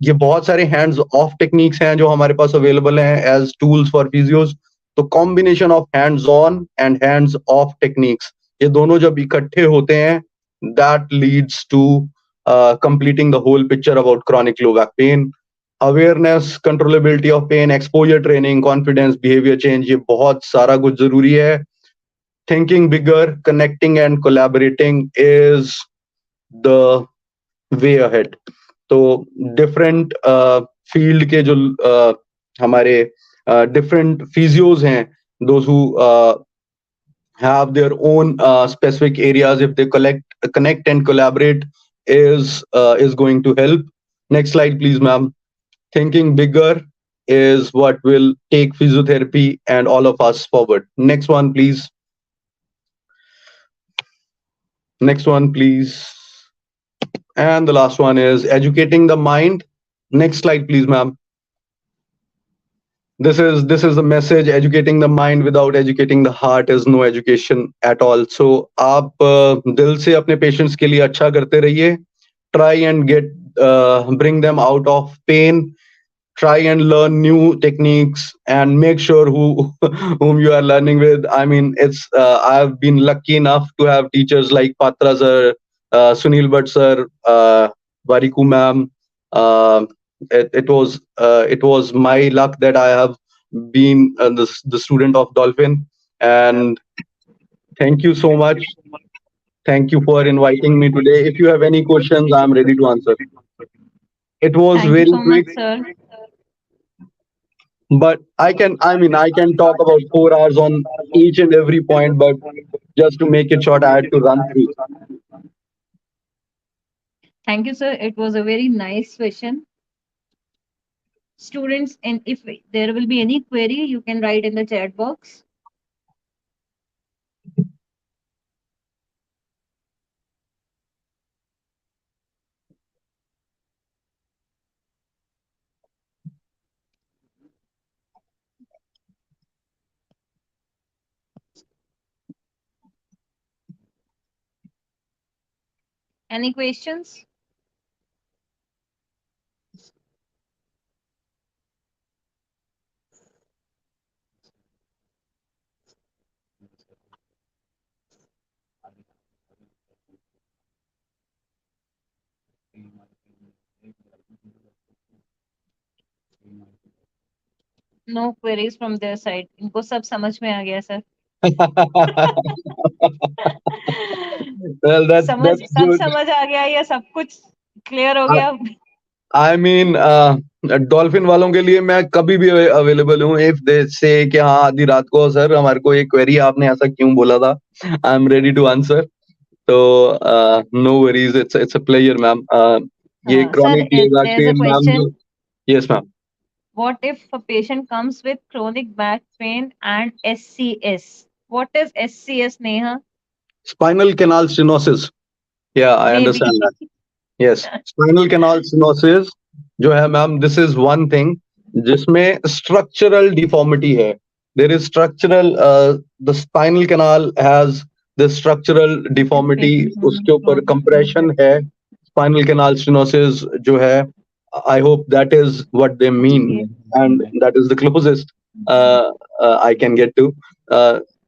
ये बहुत सारे हैंड्स ऑफ टेक्निक्स हैं जो हमारे पास अवेलेबल हैं एज टूल्स फॉर फिजियोज। तो combination of hands on and hands off techniques, ये दोनों जब इकट्ठे होते हैं, that leads to completing the whole picture about chronic low back pain. Awareness, controllability of pain, exposure training, confidence, behaviour change, ये बहुत सारा कुछ जरूरी है। Thinking bigger, connecting and collaborating is the way ahead. तो डिफरेंट फील्ड के जो हमारे डिफरेंट फिजियोज हैं, those who have their own specific areas, if they connect and collaborate, is going to help. Next slide please ma'am. Thinking bigger is what will take physiotherapy and all of us forward. Next one please. Next one please. And the last one is educating the mind. Next slide please ma'am. This is the message: educating the mind without educating the heart is no education at all. So आप दिल से अपने patients के लिए अच्छा करते रहिए. Try and bring them out of pain. Try and learn new techniques and make sure whom you are learning with. I mean, I've been lucky enough to have teachers like Patra sir, Sunil Bhatt sir, Variku ma'am. It was my luck that I have been the student of Dolphin, and thank you so much. Thank you for inviting me today. If you have any questions, I'm ready to answer. It was Thank you very so much, quick, sir. but I can talk about 4 hours on each and every point, but just to make it short, I had to run through. Thank you, sir. It was a very nice session. Students, and if there will be any query, you can write in the chat box. Any questions? No queries from their side. इनको सब समझ में आ गया, sir. Well, that's सब good. समझ आ गया या सब कुछ clear हो गया? I mean, डॉल्फिन वालों के लिए मैं कभी भी अवेलेबल हूँ. इफ दे से कि हाँ आधी रात को सर हमारे को एक क्वेरी आपने ऐसा क्यों बोला था, I am ready to answer. तो no worries, it's a pleasure ma'am. ये chronic low back there's a pain ma'am. question. Yes ma'am. What if a patient comes with chronic back pain and SCS? What is SCS, Neha? Spinal canal stenosis. Yeah, I Maybe. understand that. Yes, spinal canal stenosis जो है ma'am, this is one thing जिसमें structural deformity है. There is structural, the spinal canal has the structural deformity. उसके ऊपर compression है. Spinal canal stenosis जो है, I hope that is what they mean, and that is the closest I can get to.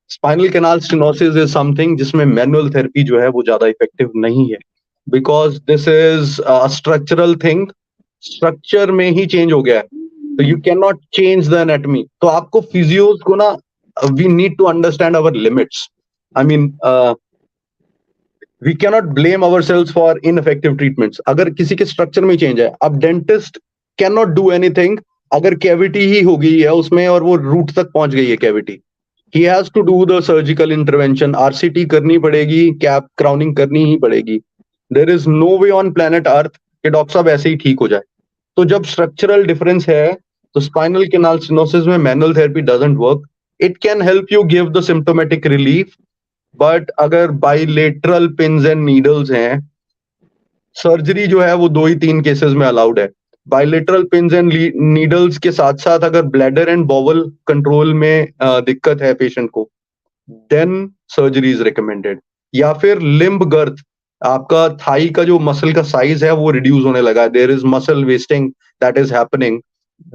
Spinal canal stenosis is something जिसमें manual therapy जो है वो ज्यादा effective नहीं है. Because this is a structural thing, structure में ही change हो गया है, so you cannot change the anatomy. तो आपको physios को ना, we need to understand our limits. I mean, we cannot blame ourselves for ineffective treatments. अगर किसी के structure में change है, अब dentist cannot do anything अगर cavity ही हो गई है उसमें और वो root तक पहुंच गई है cavity. He has to do the surgical intervention. RCT करनी पड़ेगी, cap crowning करनी ही पड़ेगी. There is no way on planet Earth कि डॉक्टर साहब ऐसे ही ठीक हो जाए. तो जब स्ट्रक्चरल डिफरेंस है तो स्पाइनल कैनाल स्टेनोसिस में manual therapy doesn't work. It can help you give the symptomatic relief, but अगर बाइलेटरल पिन्स एंड नीडल्स हैं, सर्जरी जो है वो 2 ही 3 केसेस में अलाउड है. बाइलेटरल पिन्स एंड नीडल्स के साथ साथ अगर ब्लैडर एंड बॉवल कंट्रोल में दिक्कत है पेशेंट को, then surgery is recommended. या फिर limb girth, आपका थाई का जो मसल का साइज है वो रिड्यूस होने लगा, there is muscle wasting that is happening,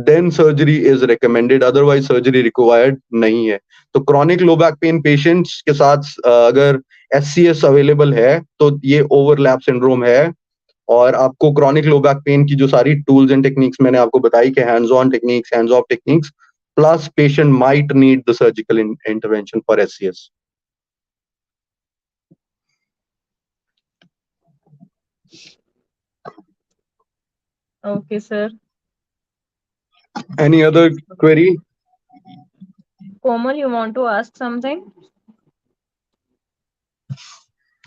then surgery is recommended, otherwise surgery required नहीं है. तो chronic low back pain patients के साथ अगर SCS available है तो ये overlap syndrome है, और आपको chronic low back pain की जो सारी tools and techniques मैंने आपको बताई कि hands on techniques, hands off techniques, plus patient might need the surgical intervention for SCS. Okay, sir. Any other query? Komal, you want to ask something?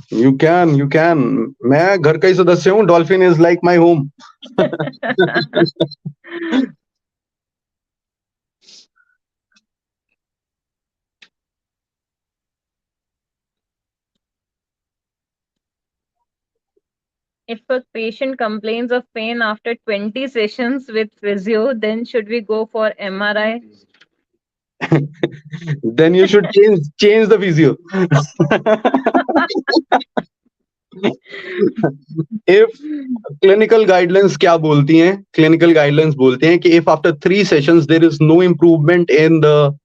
You can, you can. मैं घर का ही सदस्य हूँ. Dolphin is like my home. If a patient complains of pain after 20 sessions with physio, then should we go for MRI? Then you should change the physio. If clinical guidelines क्या बोलती हैं? Clinical guidelines बोलते हैं कि if after 3 sessions there is no improvement in the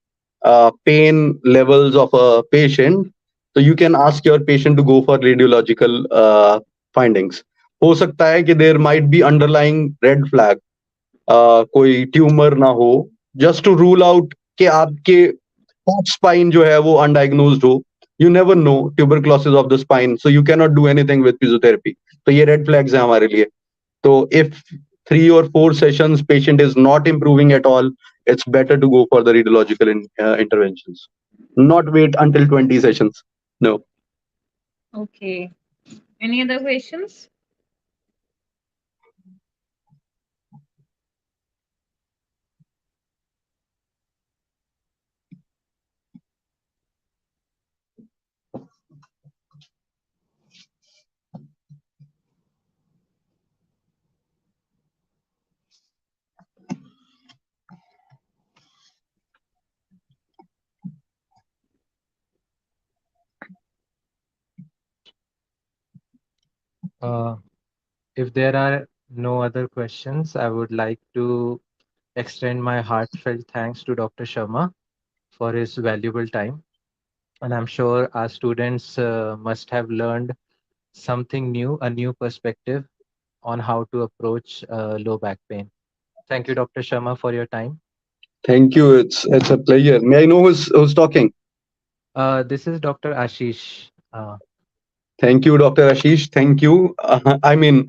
pain levels of a patient, so you can ask your patient to go for radiological findings. हो सकता है कि there might be underlying red flag, कोई tumour ना हो, just to rule out कि आपके spine जो है वो undiagnosed हो. You never know tuberculosis of the spine, so you cannot do anything with physiotherapy. तो ये red flags हैं हमारे लिए. So if 3 or 4 sessions patient is not improving at all, it's better to go for the radiological interventions. Not wait until 20 sessions. No. Okay. Any other questions? If there are no other questions, I would like to extend my heartfelt thanks to Dr. Sharma for his valuable time. And I'm sure our students must have learned something new, a new perspective on how to approach low back pain. Thank you, Dr. Sharma, for your time. Thank you. It's a pleasure. May I know who's talking? This is Dr. Ashish. Thank you, Dr. Ashish. Thank you. I mean,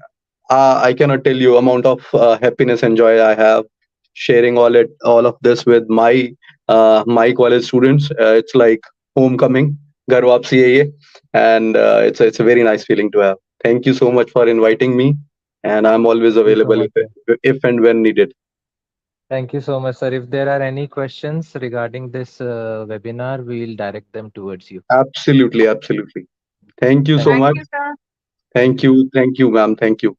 I cannot tell you amount of happiness and joy I have sharing all of this with my college students. It's like homecoming, घर वापसी है ये, and it's a very nice feeling to have. Thank you so much for inviting me, and I'm always you so available much, if and when needed. Thank you so much, sir. If there are any questions regarding this webinar, we'll direct them towards you. Absolutely, absolutely. Thank you so Thank much. you, sir. Thank you, ma'am. Thank you.